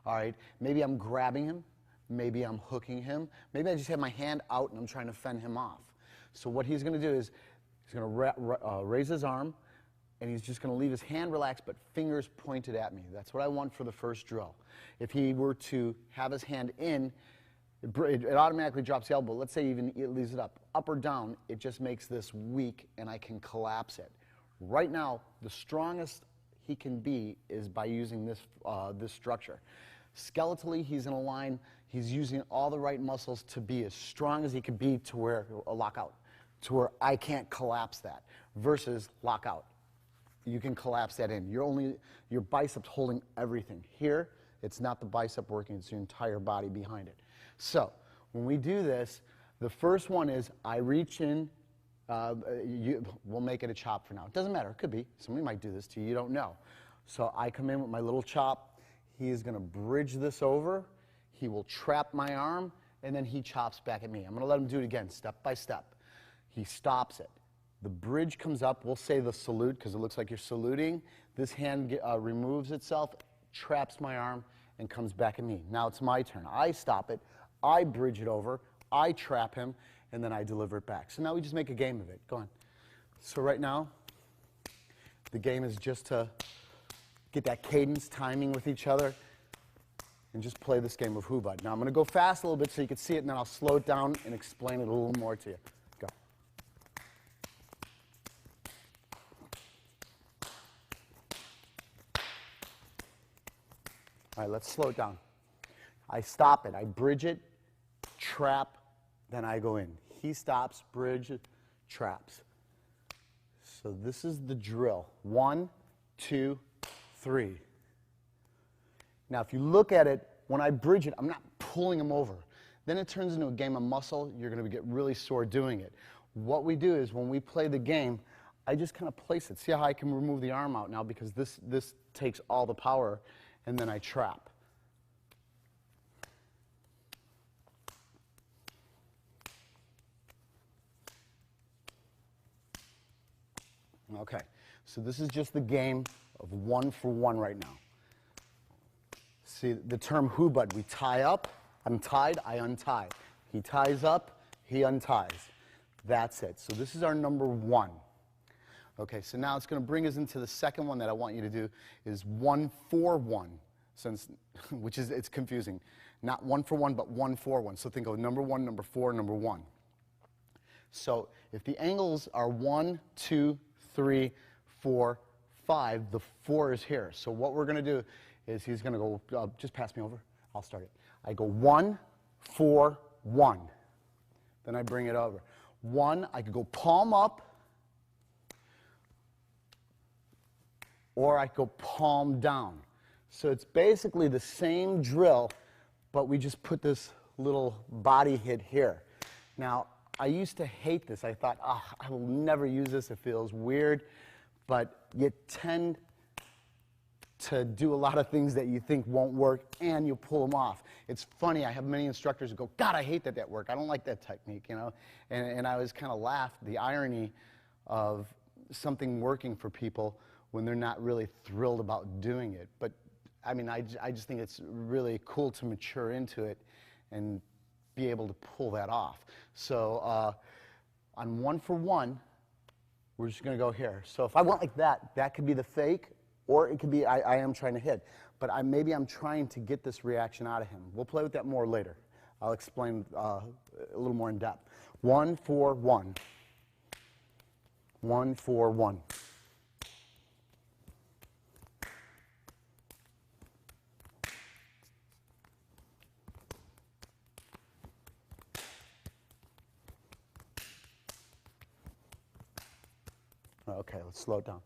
All right? Maybe I'm grabbing him. Maybe I'm hooking him. Maybe I just have my hand out and I'm trying to fend him off. So what he's going to do is he's going to raise his arm, and he's just going to leave his hand relaxed but fingers pointed at me. That's what I want for the first drill. If he were to have his hand in, it automatically drops the elbow. Let's say even it leaves it up or down, it just makes this weak and I can collapse it. Right now, the strongest he can be is by using this structure. Skeletally, he's in a line. He's using all the right muscles to be as strong as he can be to where a lockout, to where I can't collapse that, versus lockout. You can collapse that in. Your bicep's holding everything. Here, it's not the bicep working, it's your entire body behind it. So, when we do this, the first one is I reach in, we'll make it a chop for now. It doesn't matter, it could be. Somebody might do this to you, you don't know. So I come in with my little chop. He is going to bridge this over. He will trap my arm, and then he chops back at me. I'm going to let him do it again, step by step. He stops it. The bridge comes up. We'll say the salute because it looks like you're saluting. This hand removes itself, traps my arm, and comes back at me. Now it's my turn. I stop it. I bridge it over. I trap him, and then I deliver it back. So now we just make a game of it. Go on. So right now, the game is just to get that cadence, timing with each other, and just play this game of Who-Bud. Now I'm going to go fast a little bit so you can see it, and then I'll slow it down and explain it a little more to you. Go. All right, let's slow it down. I stop it. I bridge it, trap, then I go in. He stops, bridge, traps. So this is the drill. 1, 2, 3. Now, if you look at it, when I bridge it, I'm not pulling him over. Then it turns into a game of muscle. You're going to get really sore doing it. What we do is when we play the game, I just kind of place it. See how I can remove the arm out now because this takes all the power, and then I trap. Okay, so this is just the game of 1 for 1 right now. See, the term Who-Bud, we tie up, I'm tied, I untie. He ties up, he unties. That's it. So this is our number 1. Okay, so now it's going to bring us into the second one that I want you to do is 1 for 1, since, which is, it's confusing. Not 1 for 1, but 1 for 1. So think of number 1, number 4, number 1. So if the angles are 1, 2, 3, 4, 5, the 4 is here. So what we're going to do is he's going to go, just pass me over, I'll start it. I go 1, 4, 1. Then I bring it over. 1, I could go palm up, or I could go palm down. So it's basically the same drill, but we just put this little body hit here. Now, I used to hate this. I thought, I will never use this. It feels weird. But you tend to do a lot of things that you think won't work, and you pull them off. It's funny. I have many instructors who go, God, I hate that worked. I don't like that technique, you know. And I always kind of laughed the irony of something working for people when they're not really thrilled about doing it. But, I mean, I just think it's really cool to mature into it and be able to pull that off. So on 1 for 1, we're just going to go here. So if I went like that, that could be the fake, or it could be I am trying to hit. But maybe I'm trying to get this reaction out of him. We'll play with that more later. I'll explain a little more in depth. 1 for 1. 1 for 1. Okay, let's slow it down.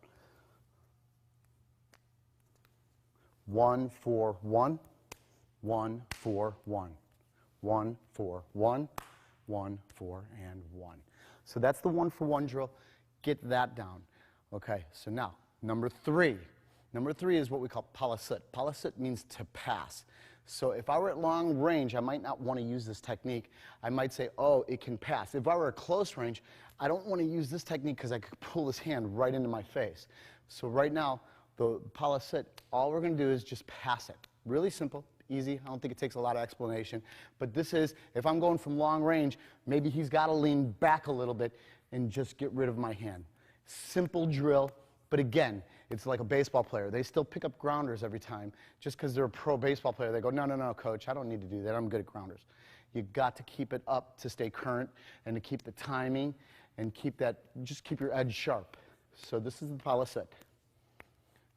1, 4, 1, 1, 4, 1, 1, 4, 1, 1, 4, and 1. So that's the 1 for 1 drill. Get that down. Okay, so now, number 3. Number 3 is what we call palasit. Palasit means to pass. So if I were at long range, I might not want to use this technique. I might say, oh, it can pass. If I were at close range, I don't want to use this technique because I could pull this hand right into my face. So right now, the palasit, all we're going to do is just pass it. Really simple, easy. I don't think it takes a lot of explanation. But this is, if I'm going from long range, maybe he's got to lean back a little bit and just get rid of my hand. Simple drill. But again, it's like a baseball player. They still pick up grounders every time. Just because they're a pro baseball player, they go, no, no, no, coach, I don't need to do that. I'm good at grounders. You've got to keep it up to stay current and to keep the timing and keep that, just keep your edge sharp. So this is the palasit.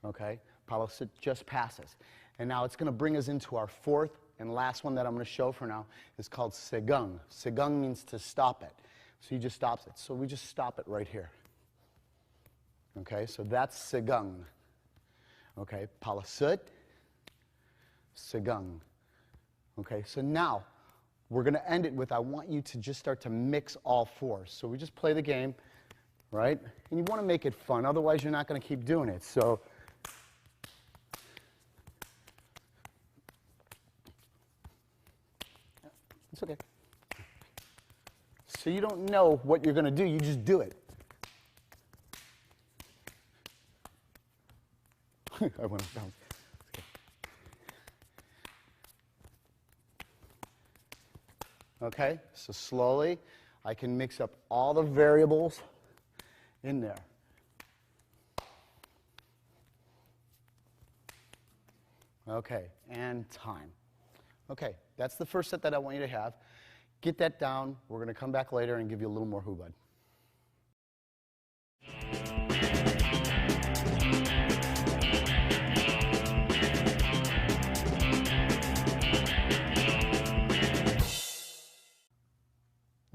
Okay? Palasit just passes. And now it's going to bring us into our fourth and last one that I'm going to show for now is called segung. Segung means to stop it. So he just stops it. So we just stop it right here. Okay, so that's segung. Okay, palasit, segung. Okay, so now we're going to end it with I want you to just start to mix all four. So we just play the game, right? And you want to make it fun, otherwise you're not going to keep doing it. So it's okay. So you don't know what you're going to do, you just do it. I went down. Okay, so slowly I can mix up all the variables in there. Okay, and time. Okay, that's the first set that I want you to have. Get that down. We're going to come back later and give you a little more hubud.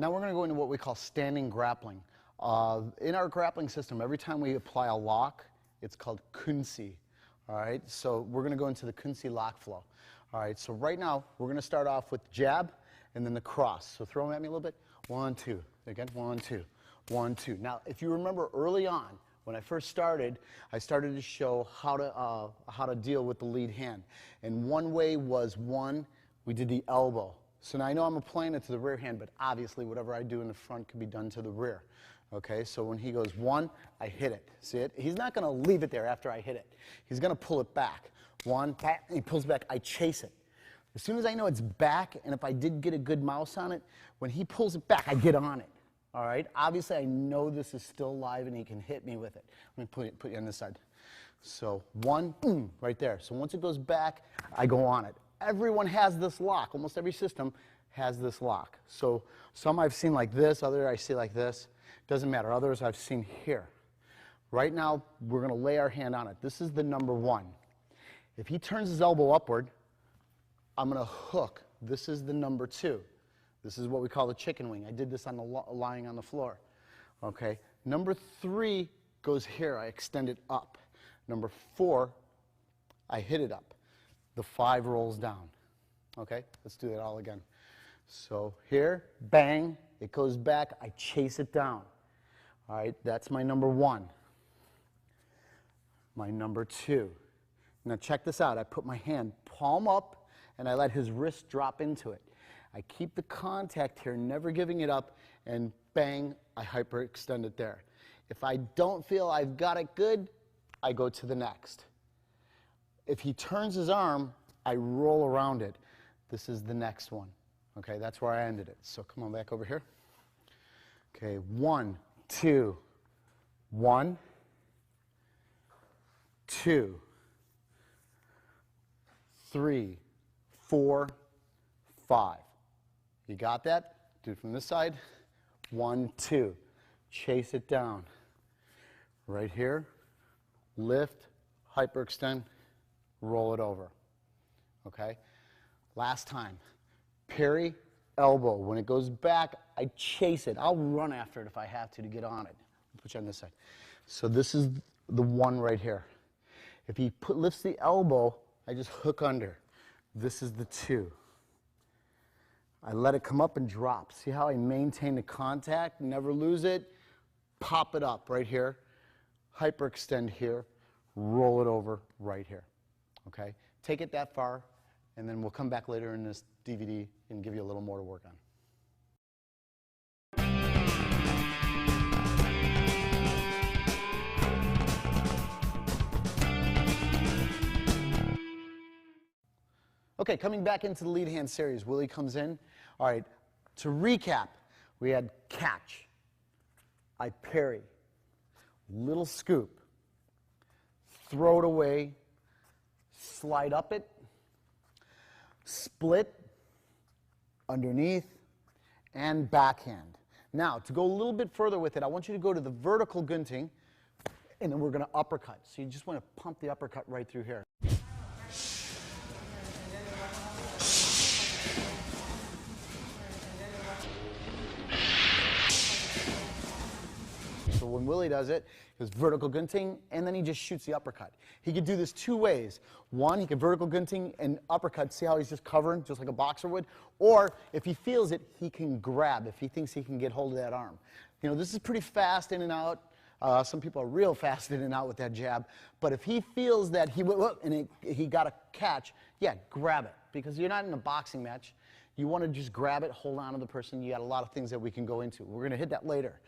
Now we're going to go into what we call standing grappling. In our grappling system, every time we apply a lock, it's called kunsi. All right, so we're going to go into the kunsi lock flow. All right, so right now we're going to start off with jab and then the cross. So throw them at me a little bit. 1, 2. Again, 1, 2. 1, 2. Now, if you remember early on, when I first started, I started to show how to deal with the lead hand. And one way was, we did the elbow. So now I know I'm applying it to the rear hand, but obviously whatever I do in the front can be done to the rear. Okay, so when he goes 1, I hit it. See it? He's not going to leave it there after I hit it. He's going to pull it back. 1, he pulls back, I chase it. As soon as I know it's back, and if I did get a good mouse on it, when he pulls it back, I get on it. All right? Obviously, I know this is still live and he can hit me with it. Let me put you on this side. So 1, boom, right there. So once it goes back, I go on it. Everyone has this lock. Almost every system has this lock. So some I've seen like this, others I see like this. Doesn't matter. Others I've seen here. Right now, we're going to lay our hand on it. This is the number 1. If he turns his elbow upward, I'm going to hook. This is the number 2. This is what we call the chicken wing. I did this on the lying on the floor. Okay. Number 3 goes here. I extend it up. Number 4, I hit it up. The 5 rolls down. Okay, let's do that all again. So here, bang, it goes back, I chase it down. All right, that's my number 1. My number 2. Now check this out. I put my hand palm up and I let his wrist drop into it. I keep the contact here, never giving it up, and bang, I hyperextend it there. If I don't feel I've got it good, I go to the next. If he turns his arm, I roll around it. This is the next one. Okay, that's where I ended it. So come on back over here. Okay, 1, 2, 1, 2, 3, 4, 5. You got that? Do it from this side. 1, 2. Chase it down. Right here. Lift, hyperextend, roll it over. Okay? Last time. Parry, elbow. When it goes back, I chase it. I'll run after it if I have to get on it. Put you on this side. So this is the 1 right here. If he lifts the elbow, I just hook under. This is the 2. I let it come up and drop. See how I maintain the contact, never lose it? Pop it up right here, hyperextend here, roll it over right here, okay? Take it that far, and then we'll come back later in this DVD and give you a little more to work on. Okay, coming back into the lead hand series, Willie comes in. All right, to recap, we had catch, I parry, little scoop, throw it away, slide up it, split, underneath, and backhand. Now, to go a little bit further with it, I want you to go to the vertical gunting, and then we're going to uppercut. So you just want to pump the uppercut right through here. So when Willie does it, it's vertical gunting, and then he just shoots the uppercut. He could do this 2 ways. One, he could vertical gunting and uppercut, see how he's just covering, just like a boxer would. Or, if he feels it, he can grab, if he thinks he can get hold of that arm. You know, this is pretty fast in and out. Some people are real fast in and out with that jab. But if he feels that he got a catch, yeah, grab it. Because you're not in a boxing match. You want to just grab it, hold on to the person. You got a lot of things that we can go into. We're going to hit that later.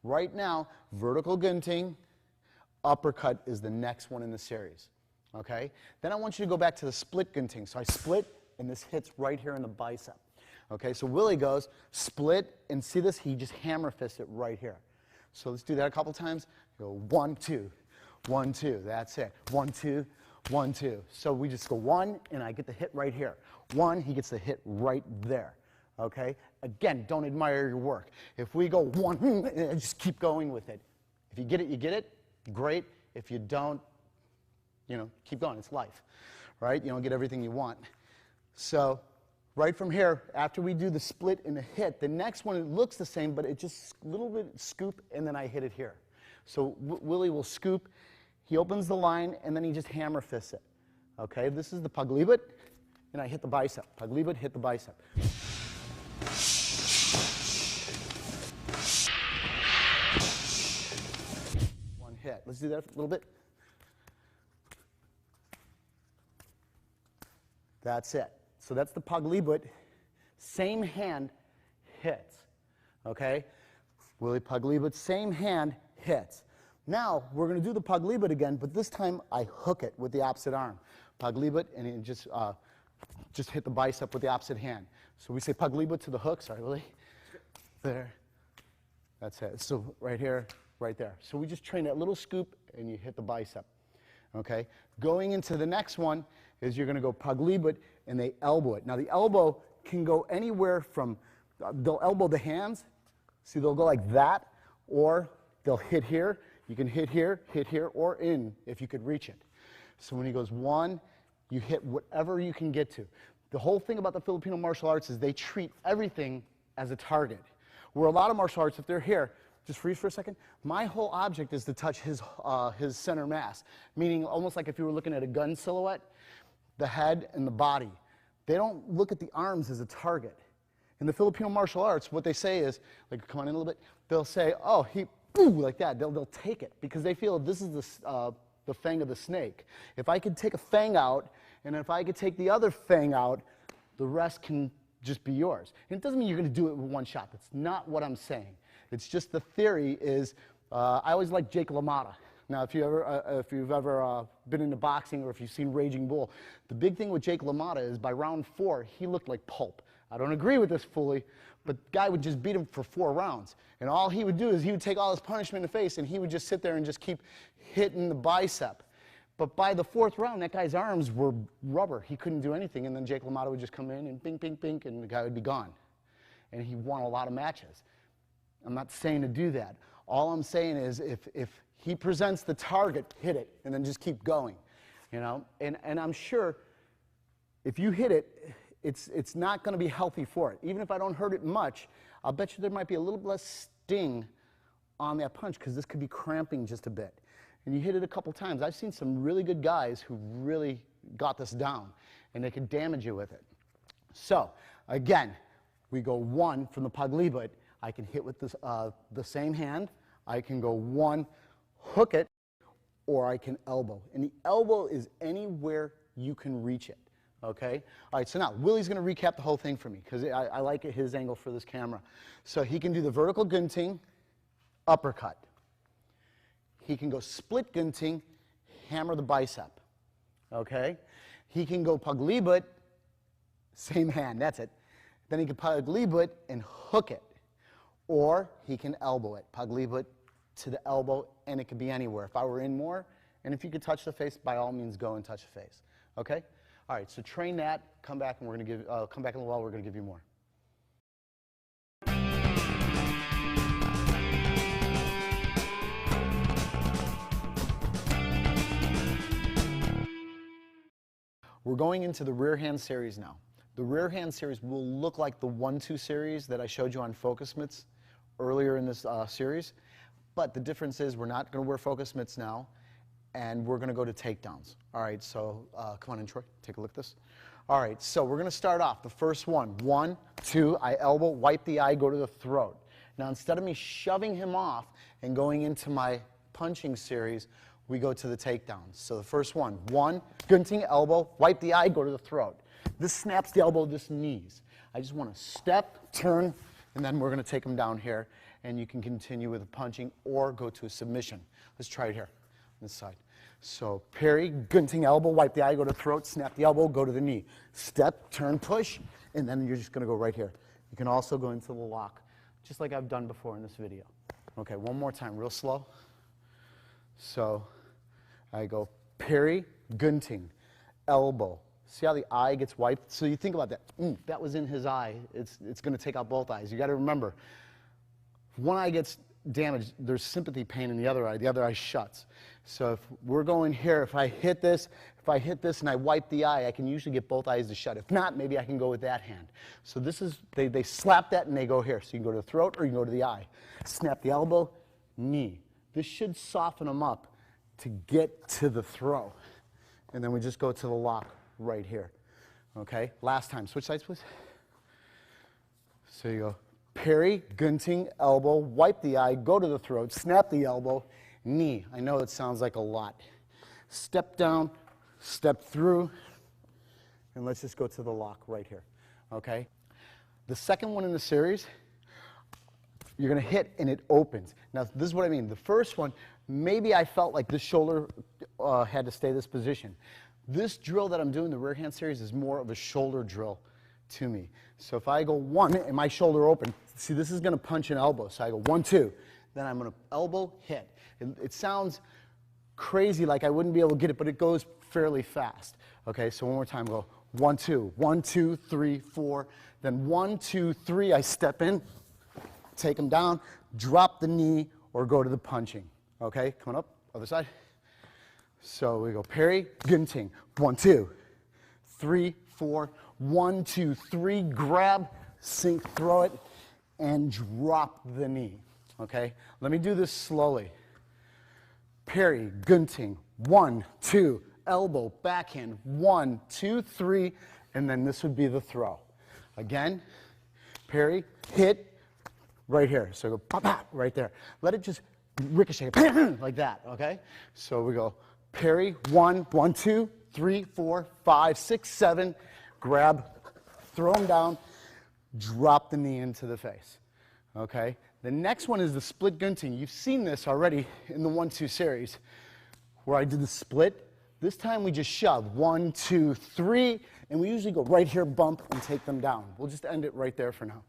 Right now, vertical gunting, uppercut is the next one in the series, okay? Then I want you to go back to the split gunting. So I split, and this hits right here in the bicep, okay? So Willie goes, split, and see this? He just hammer fists it right here. So let's do that a couple times. Go 1, 2, 1, 2, that's it. 1, 2, 1, 2. So we just go 1, and I get the hit right here. 1, he gets the hit right there. Okay? Again, don't admire your work. If we go 1, just keep going with it. If you get it, you get it. Great. If you don't, you know, keep going. It's life, right? You don't get everything you want. So right from here, after we do the split and the hit, the next one, it looks the same, but it just a little bit scoop, and then I hit it here. So Willie will scoop. He opens the line, and then he just hammer fists it. Okay? This is the paglibot, and I hit the bicep. Paglibot, hit the bicep. Hit. Let's do that a little bit. That's it. So that's the paglibot. Same hand hits. Okay? Willie paglibot, same hand hits. Now, we're going to do the paglibot again, but this time I hook it with the opposite arm. Paglibot, and it just hit the bicep with the opposite hand. So we say paglibot to the hook. Sorry, Willie. There. That's it. So right here. Right there. So we just train that little scoop, and you hit the bicep. Okay? Going into the next one is you're going to go paglibot, and they elbow it. Now, the elbow can go anywhere from, they'll elbow the hands. See, they'll go like that, or they'll hit here. You can hit here, or in, if you could reach it. So when he goes 1, you hit whatever you can get to. The whole thing about the Filipino martial arts is they treat everything as a target. Where a lot of martial arts, if they're here, just freeze for a second. My whole object is to touch his center mass, meaning almost like if you were looking at a gun silhouette, the head and the body. They don't look at the arms as a target. In the Filipino martial arts, what they say is, like, come on in a little bit, they'll say, oh, he, boo, like that. They'll take it because they feel this is the fang of the snake. If I could take a fang out, and if I could take the other fang out, the rest can just be yours. And it doesn't mean you're going to do it with one shot. That's not what I'm saying. It's just the theory is, I always like Jake LaMotta. Now, if you've ever been into boxing or if you've seen Raging Bull, the big thing with Jake LaMotta is by round 4, he looked like pulp. I don't agree with this fully, but the guy would just beat him for 4 rounds. And all he would do is he would take all his punishment in the face, and he would just sit there and just keep hitting the bicep. But by the 4th round, that guy's arms were rubber. He couldn't do anything, and then Jake LaMotta would just come in and bing, bing, bing, and the guy would be gone. And he won a lot of matches. I'm not saying to do that. All I'm saying is if he presents the target, hit it, and then just keep going, you know? And I'm sure if you hit it, it's not going to be healthy for it. Even if I don't hurt it much, I'll bet you there might be a little less sting on that punch because this could be cramping just a bit. And you hit it a couple times. I've seen some really good guys who really got this down, and they could damage you with it. So, again, we go 1 from the paglibot. I can hit with this, the same hand. I can go 1, hook it, or I can elbow. And the elbow is anywhere you can reach it. Okay? All right, so now Willie's going to recap the whole thing for me because I like his angle for this camera. So he can do the vertical gunting, uppercut. He can go split gunting, hammer the bicep. Okay? He can go paglibot, same hand, that's it. Then he can paglibot and hook it. Or he can elbow it, paglibot to the elbow, and it could be anywhere. If I were in more, and if you could touch the face, by all means go and touch the face. Okay? All right, so train that, come back and we're going to give, come back in a while, we're going to give you more. We're going into the rear hand series now. The rear hand series will look like the 1-2 series that I showed you on focus mitts earlier in this series, but the difference is we're not going to wear focus mitts now, and we're going to go to takedowns. All right, so come on in, Troy, take a look at this. All right, so we're going to start off. The first one, 1, 2, I elbow, wipe the eye, go to the throat. Now, instead of me shoving him off and going into my punching series, we go to the takedowns. So the first one, 1, gunting, elbow, wipe the eye, go to the throat. This snaps the elbow, this knees. I just want to step, turn, and then we're going to take him down here, and you can continue with the punching or go to a submission. Let's try it here. This side. So parry, gunting elbow, wipe the eye, go to throat, snap the elbow, go to the knee. Step, turn, push, and then you're just going to go right here. You can also go into the lock, just like I've done before in this video. Okay, one more time, real slow. So I go parry, gunting, elbow. See how the eye gets wiped? So you think about that. That was in his eye. It's going to take out both eyes. You got to remember, if one eye gets damaged, there's sympathy pain in the other eye shuts. So if we're going here, if I hit this and I wipe the eye, I can usually get both eyes to shut. If not, maybe I can go with that hand. So this is, they slap that and they go here. So you can go to the throat or you can go to the eye. Snap the elbow, knee. This should soften them up to get to the throw. And then we just go to the lock right here. Okay, last time, switch sides please. So you go parry, gunting, elbow, wipe the eye, go to the throat, snap the elbow, knee. I know it sounds like a lot. Step down, step through, and let's just go to the lock right here, okay? The second one in the series, you're going to hit and it opens. Now, this is what I mean. The first one, maybe I felt like this shoulder had to stay this position. This drill that I'm doing, the rear hand series, is more of a shoulder drill to me. So if I go 1 and my shoulder open, see, this is going to punch an elbow. So I go 1, 2, then I'm going to elbow, hit. It sounds crazy, like I wouldn't be able to get it, but it goes fairly fast. Okay, so one more time, go 1, 2, 1, 2, 3, 4. Then 1, 2, 3, I step in, take him down, drop the knee, or go to the punching. Okay, coming up, other side. So we go parry, gunting, 1, 2, 3, 4, 1, 2, 3, grab, sink, throw it, and drop the knee. Okay, let me do this slowly. Parry, gunting, 1, 2, elbow, backhand, 1, 2, 3, and then this would be the throw. Again, parry, hit, right here. So go pop, pop, right there. Let it just ricochet like that, okay? So we go parry, 1, 1, 2, 3, 4, 5, 6, 7, grab, throw him down, drop the knee into the face, okay? The next one is the split gunting. You've seen this already in the 1-2 series where I did the split. This time we just shove 1, 2, 3, and we usually go right here, bump, and take them down. We'll just end it right there for now.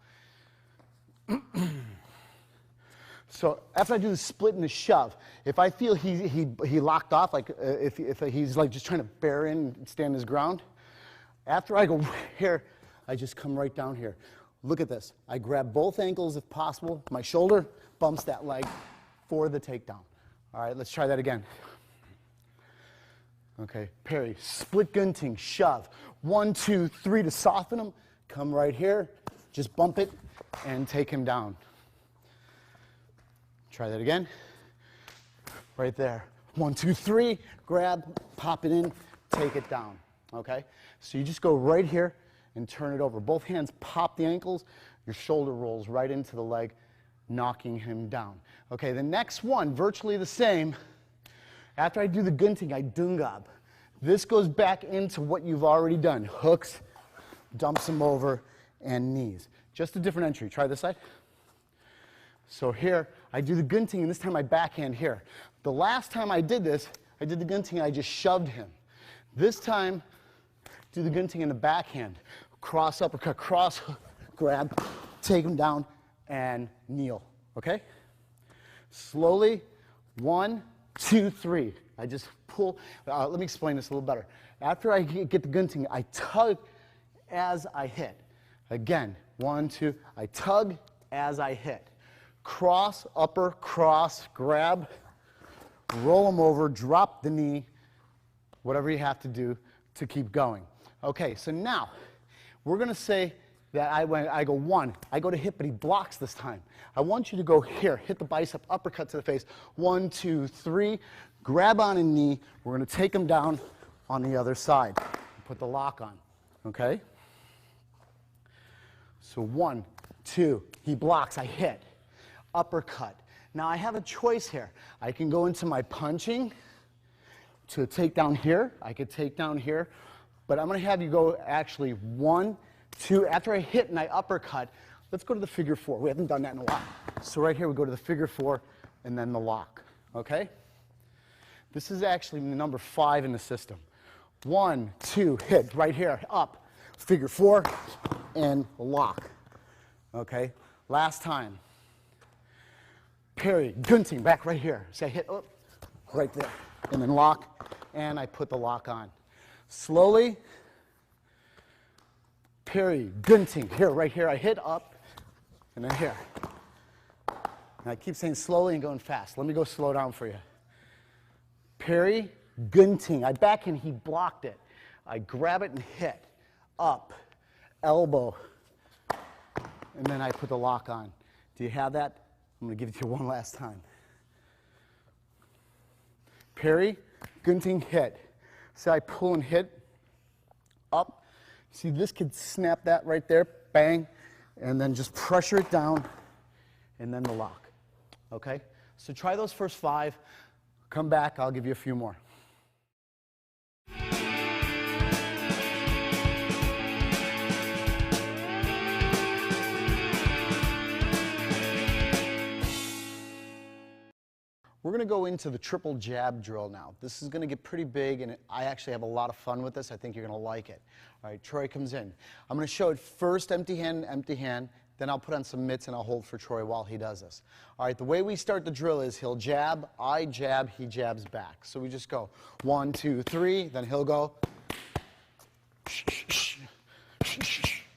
So after I do the split and the shove, if I feel he locked off, like if he's like just trying to bear in and stand his ground, after I go here, I just come right down here. Look at this. I grab both ankles if possible. My shoulder bumps that leg for the takedown. All right, let's try that again. Okay, parry, split gunting, shove. 1, 2, 3 to soften him. Come right here, just bump it and take him down. Try that again. Right there. 1, 2, 3. Grab, pop it in, take it down. Okay? So you just go right here and turn it over. Both hands pop the ankles. Your shoulder rolls right into the leg, knocking him down. Okay, the next one, virtually the same. After I do the gunting, I dungab. This goes back into what you've already done. Hooks, dumps him over, and knees. Just a different entry. Try this side. So here, I do the gunting, and this time I backhand here. The last time I did this, I did the gunting, I just shoved him. This time, do the gunting in the backhand. Cross uppercut, cross grab, take him down, and kneel. Okay? Slowly, 1, 2, 3. I just pull. Let me explain this a little better. After I get the gunting, I tug as I hit. Again, 1, 2. I tug as I hit. Cross, upper, cross, grab, roll them over, drop the knee, whatever you have to do to keep going. Okay, so now we're going to say that I go 1, I go to hit, but he blocks this time. I want you to go here, hit the bicep, uppercut to the face. 1, 2, 3, grab on a knee. We're going to take him down on the other side. Put the lock on, okay? So 1, 2, he blocks, I hit. Uppercut. Now I have a choice here. I can go into my punching to take down here. I could take down here, but I'm going to have you go actually 1, 2. After I hit and I uppercut, let's go to the figure 4. We haven't done that in a while. So right here we go to the figure 4 and then the lock. Okay? This is actually number 5 in the system. 1, 2, hit right here, up, figure 4, and lock. Okay? Last time. Parry, gunting, back right here. See, I hit up, right there, and then lock, and I put the lock on. Slowly, parry, gunting, here, right here, I hit up, and then here. And I keep saying slowly and going fast. Let me go slow down for you. Parry, gunting, I backhand, he blocked it. I grab it and hit, up, elbow, and then I put the lock on. Do you have that? I'm going to give it to you one last time. Parry, gunting, hit. So I pull and hit, up. See, this could snap that right there, bang, and then just pressure it down, and then the lock. Okay? So try those first 5. Come back, I'll give you a few more. We're going to go into the triple jab drill now. This is going to get pretty big, and I actually have a lot of fun with this. I think you're going to like it. All right, Troy comes in. I'm going to show it first empty hand, then I'll put on some mitts and I'll hold for Troy while he does this. All right, the way we start the drill is he'll jab, I jab, he jabs back. So we just go 1, 2, 3, then he'll go.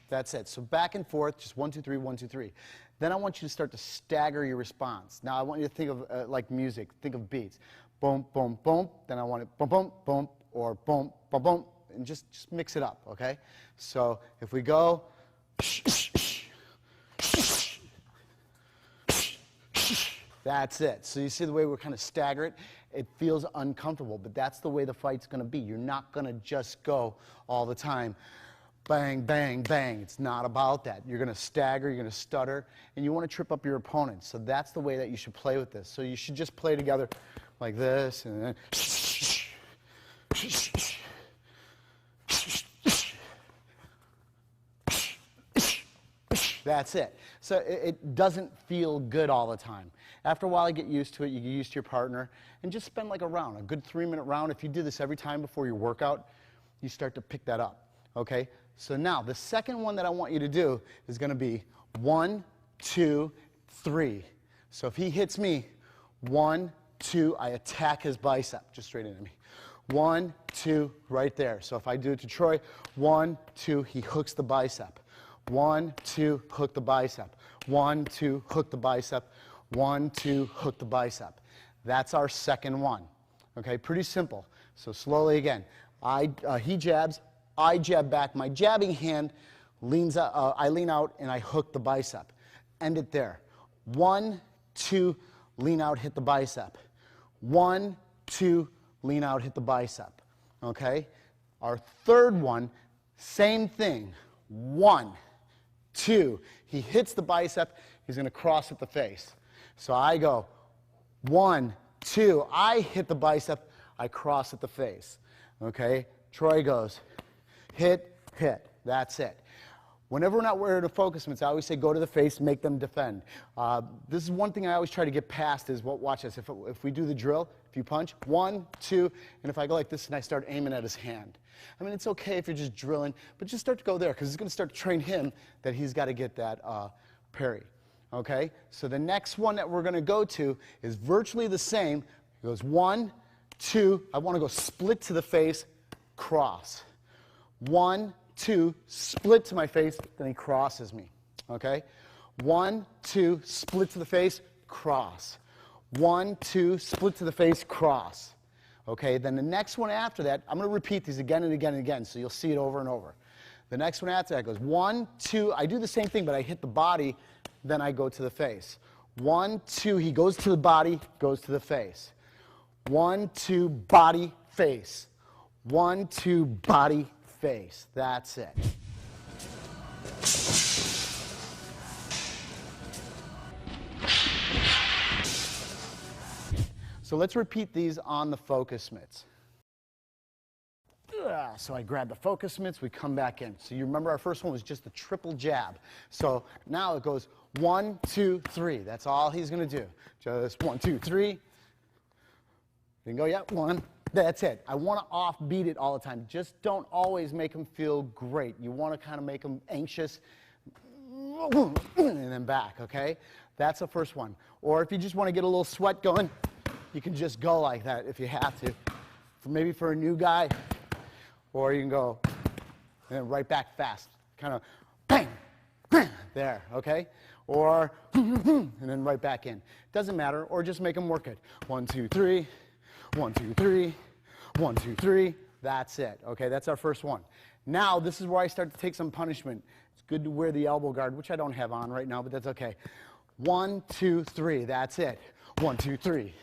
That's it. So back and forth, just 1, 2, 3, 1, 2, 3. Then I want you to start to stagger your response. Now I want you to think of like music. Think of beats. Boom, boom, boom. Then I want it boom, boom, boom, or boom, boom, boom, and just mix it up, okay? So if we go, that's it. So you see the way we're kind of stagger it? It feels uncomfortable, but that's the way the fight's going to be. You're not going to just go all the time. Bang, bang, bang. It's not about that. You're going to stagger, you're going to stutter, and you want to trip up your opponent. So that's the way that you should play with this. So you should just play together like this, and then that's it. So it doesn't feel good all the time. After a while, you get used to it. You get used to your partner, and just spend like a round, a good 3-minute round. If you do this every time before your workout, you start to pick that up. Okay? So now, the second one that I want you to do is going to be 1, 2, 3. So if he hits me, 1, 2, I attack his bicep, just straight into me. 1, 2, right there. So if I do it to Troy, 1, 2, he hooks the bicep. 1, 2, hook the bicep. 1, 2, hook the bicep. 1, 2, hook the bicep. That's our second one. Okay, pretty simple. So slowly again. He jabs, I jab back. My jabbing hand leans out, I lean out and I hook the bicep. End it there. 1, 2, lean out, hit the bicep. 1, 2, lean out, hit the bicep. Okay? Our third one, same thing. 1, 2. He hits the bicep, he's going to cross at the face. So I go 1, 2. I hit the bicep, I cross at the face. Okay? Troy goes hit, hit. That's it. Whenever we're not worried of focus mitts, I always say go to the face, make them defend. This is one thing I always try to get past is, watch this, if we do the drill, if you punch, 1, 2, and if I go like this and I start aiming at his hand. I mean, it's okay if you're just drilling, but just start to go there because it's going to start to train him that he's got to get that parry. Okay? So the next one that we're going to go to is virtually the same. It goes 1, 2, I want to go split to the face, cross. 1, 2, split to my face, then he crosses me. Okay? 1, 2, split to the face, cross. 1, 2, split to the face, cross. Okay? Then the next one after that, I'm going to repeat these again and again and again, so you'll see it over and over. The next one after that goes 1, 2, I do the same thing, but I hit the body, then I go to the face. 1, 2, he goes to the body, goes to the face. 1, 2, body, face. 1, 2, body, face. That's it. So let's repeat these on the focus mitts. So I grab the focus mitts, we come back in. So you remember our first one was just the triple jab. So now it goes 1, 2, 3. That's all he's going to do. Just 1, 2, 3. You can go, yeah, 1. That's it. I want to offbeat it all the time. Just don't always make them feel great. You want to kind of make them anxious and then back, okay? That's the first one. Or if you just want to get a little sweat going, you can just go like that if you have to. Maybe for a new guy, or you can go and then right back fast. Kind of bang, bang, there, okay? Or and then right back in. Doesn't matter, or just make them work it. 1, 2, 3. 1, 2, 3, 1, 2, 3. That's it. Okay, that's our first one. Now, this is where I start to take some punishment. It's good to wear the elbow guard, which I don't have on right now, but that's okay. 1, 2, 3. That's it. 1, 2, 3.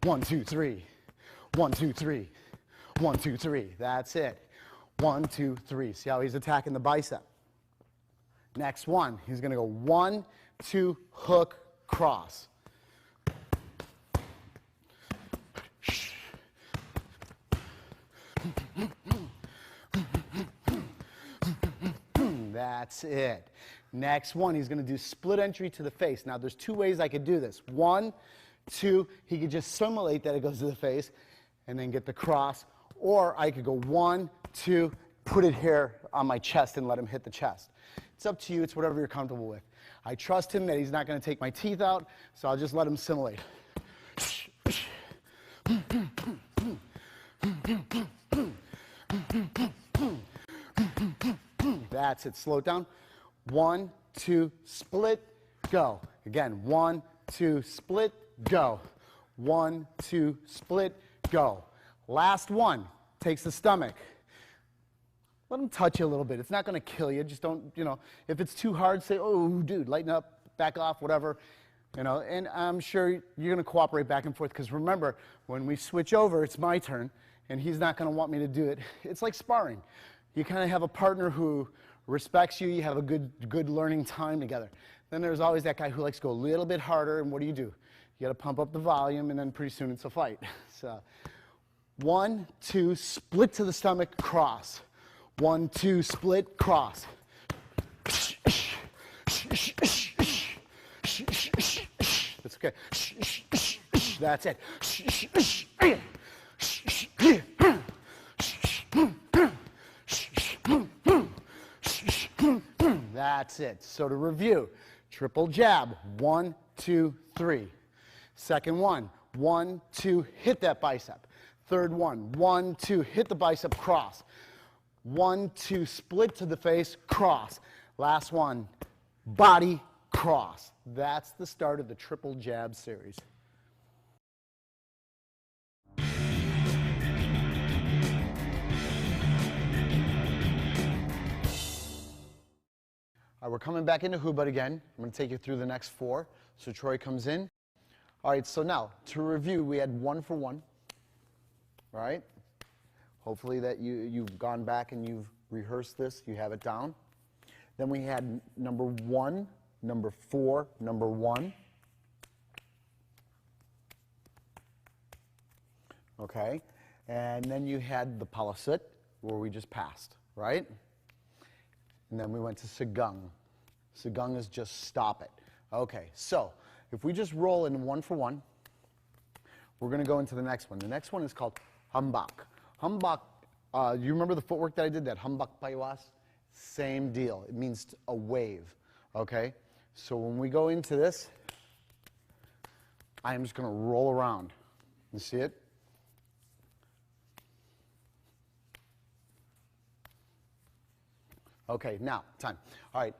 1, 2, 3. 1, 2, 3. 1, 2, 3. That's it. 1, 2, 3. See how he's attacking the bicep? Next one, he's going to go 1, 2, hook, cross. That's it. Next one, he's going to do split entry to the face. Now, there's 2 ways I could do this. 1, 2, he could just simulate that it goes to the face and then get the cross. Or I could go 1, 2, put it here on my chest and let him hit the chest. It's up to you. It's whatever you're comfortable with. I trust him that he's not going to take my teeth out, so I'll just let him simulate. That's it. Slow it down. 1, 2, split, go. Again, 1, 2, split, go. 1, 2, split, go. Last one. Takes the stomach. Let him touch you a little bit. It's not going to kill you. Just don't, if it's too hard, say, oh, dude, lighten up, back off, whatever. And I'm sure you're going to cooperate back and forth because remember, when we switch over, it's my turn, and he's not going to want me to do it. It's like sparring. You kind of have a partner who respects you. You have a good learning time together. Then there's always that guy who likes to go a little bit harder, and what do? You got to pump up the volume, and then pretty soon it's a fight. So 1, 2, split to the stomach, cross. 1, 2, split, cross. That's okay. That's it. That's it. So to review, triple jab, 1, 2, 3. Second one, 1, 2, hit that bicep. Third one, 1, 2, hit the bicep, cross. 1, 2, split to the face, cross. Last one, body, cross. That's the start of the triple jab series. All right, we're coming back into Hubud again. I'm going to take you through the next 4. So Troy comes in. All right, so now, to review, we had 1 for 1, right? Hopefully that you've gone back and you've rehearsed this, you have it down. Then we had number 1, number 4, number 1. Okay, and then you had the palasit, where we just passed, right? And then we went to sigung. Sigung is just stop it. Okay, so if we just roll in 1 for 1, we're going to go into the next one. The next one is called hambak. Hambak, you remember the footwork that I did, that hambak paiwas? Same deal. It means a wave, okay? So when we go into this, I am just going to roll around. You see it? Okay, now, time. All right.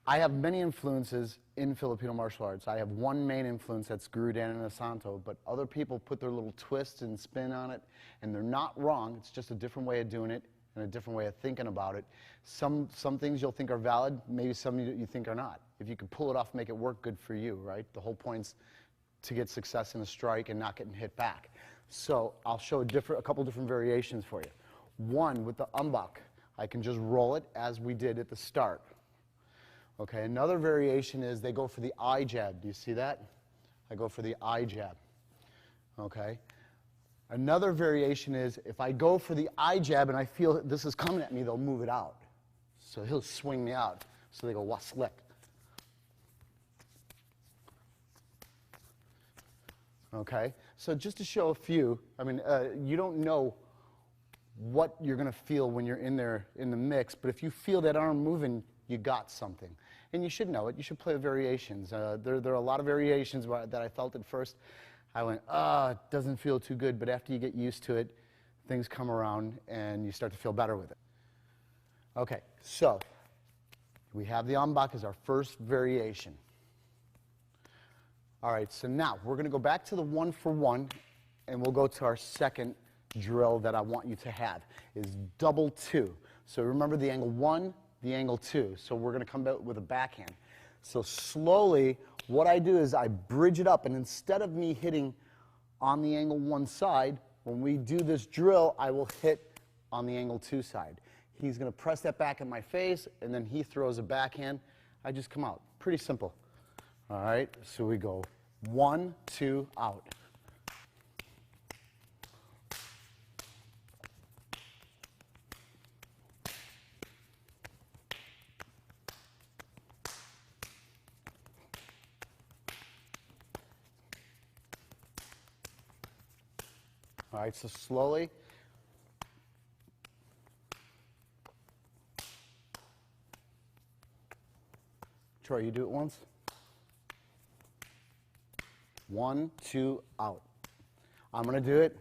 I have many influences in Filipino martial arts. I have one main influence, that's Guru Dan and Asanto, but other people put their little twist and spin on it, and they're not wrong. It's just a different way of doing it and a different way of thinking about it. Some things you'll think are valid, maybe some you think are not. If you can pull it off, make it work, good for you, right? The whole point's to get success in a strike and not getting hit back. So I'll show a couple different variations for you. One, with the umbak, I can just roll it as we did at the start. Okay, another variation is they go for the eye jab. Do you see that? I go for the eye jab. Okay. Another variation is if I go for the eye jab and I feel this is coming at me, they'll move it out. So he'll swing me out. So they go, wah slick. Okay, so just to show a few, I mean, you don't know what you're going to feel when you're in there in the mix, but if you feel that arm moving, you got something. And you should know it. You should play the variations. There are a lot of variations that I felt at first. I went, it doesn't feel too good, but after you get used to it, things come around and you start to feel better with it. Okay, so we have the ambak as our first variation. All right, so now we're going to go back to the 1 for 1, and we'll go to our second drill that I want you to have, is double 2. So remember the angle 1, the angle 2. So we're going to come out with a backhand. So slowly, what I do is I bridge it up, and instead of me hitting on the angle 1 side, when we do this drill, I will hit on the angle 2 side. He's going to press that back in my face, and then he throws a backhand. I just come out. Pretty simple. All right, so we go 1, 2, out. All right, so slowly. Troy, you do it once. 1, 2, out. I'm going to do it.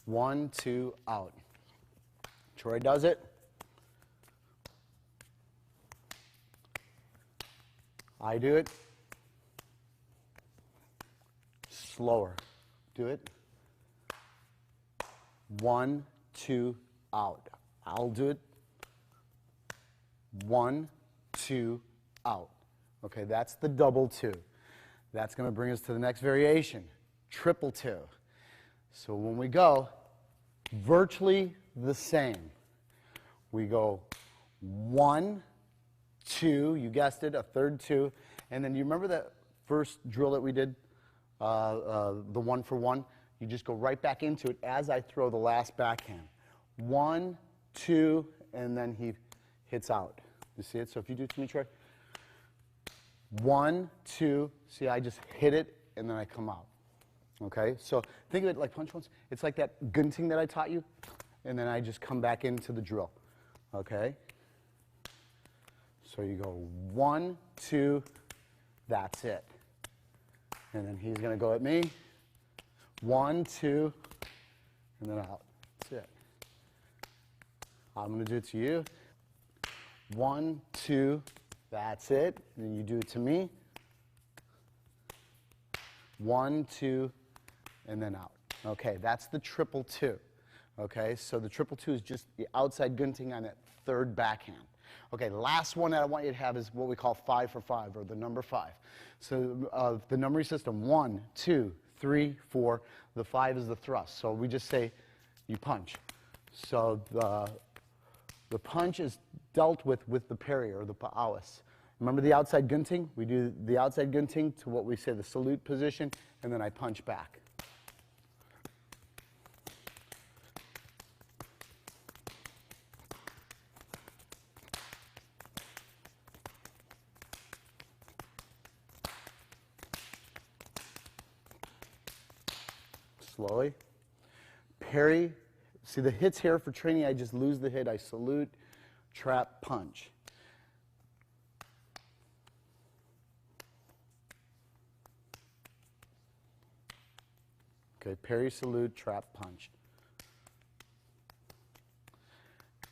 1, 2, out. Troy does it. I do it. Slower. Do it. 1, 2, out. I'll do it. 1, 2, out. Okay, that's the double 2. That's going to bring us to the next variation, triple 2. So when we go, virtually the same. We go 1, 2, you guessed it, a third 2, and then you remember that first drill that we did, the 1 for 1? You just go right back into it as I throw the last backhand. 1, 2, and then he hits out. You see it? So if you do it to me, Troy. 1, 2, see, I just hit it, and then I come out. Okay? So think of it like punch once. It's like that gunting that I taught you, and then I just come back into the drill. Okay? So you go 1, 2, that's it. And then he's going to go at me. 1, 2, and then out. That's it. I'm going to do it to you. 1, 2, that's it. And then you do it to me. 1, 2, and then out. Okay, that's the triple 2. Okay, so the triple 2 is just the outside gunting on that third backhand. Okay, last one that I want you to have is what we call 5 for 5, or the number 5. So the numbering system, 1, 2, 3, 4. The 5 is the thrust. So we just say you punch. So the punch is dealt with the parry, or the pa'awas. Remember the outside gunting? We do the outside gunting to what we say the salute position, and then I punch back. Slowly. Parry. See the hits here for training, I just lose the hit. I salute, trap, punch. Okay, parry, salute, trap, punch.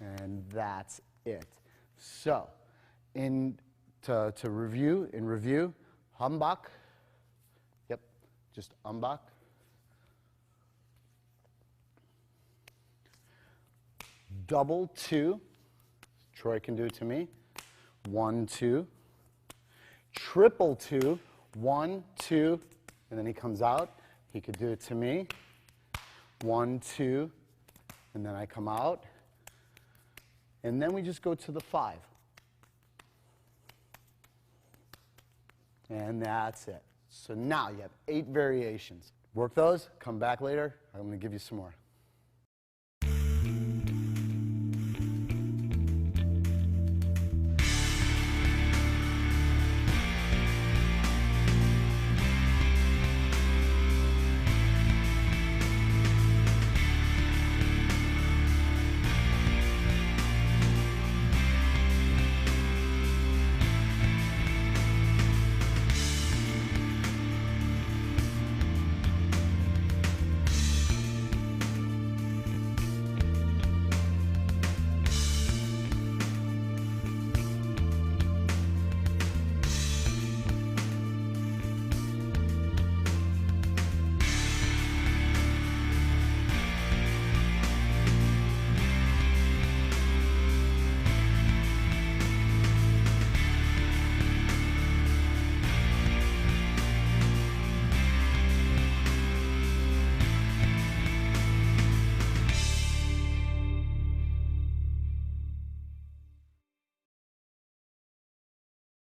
And that's it. So, to review, hambak. Yep, just umbak. Double 2. Troy can do it to me. 1, 2. Triple 2. 1, 2. And then he comes out. He could do it to me. 1, 2. And then I come out. And then we just go to the 5. And that's it. So now you have 8 variations. Work those, come back later. I'm going to give you some more.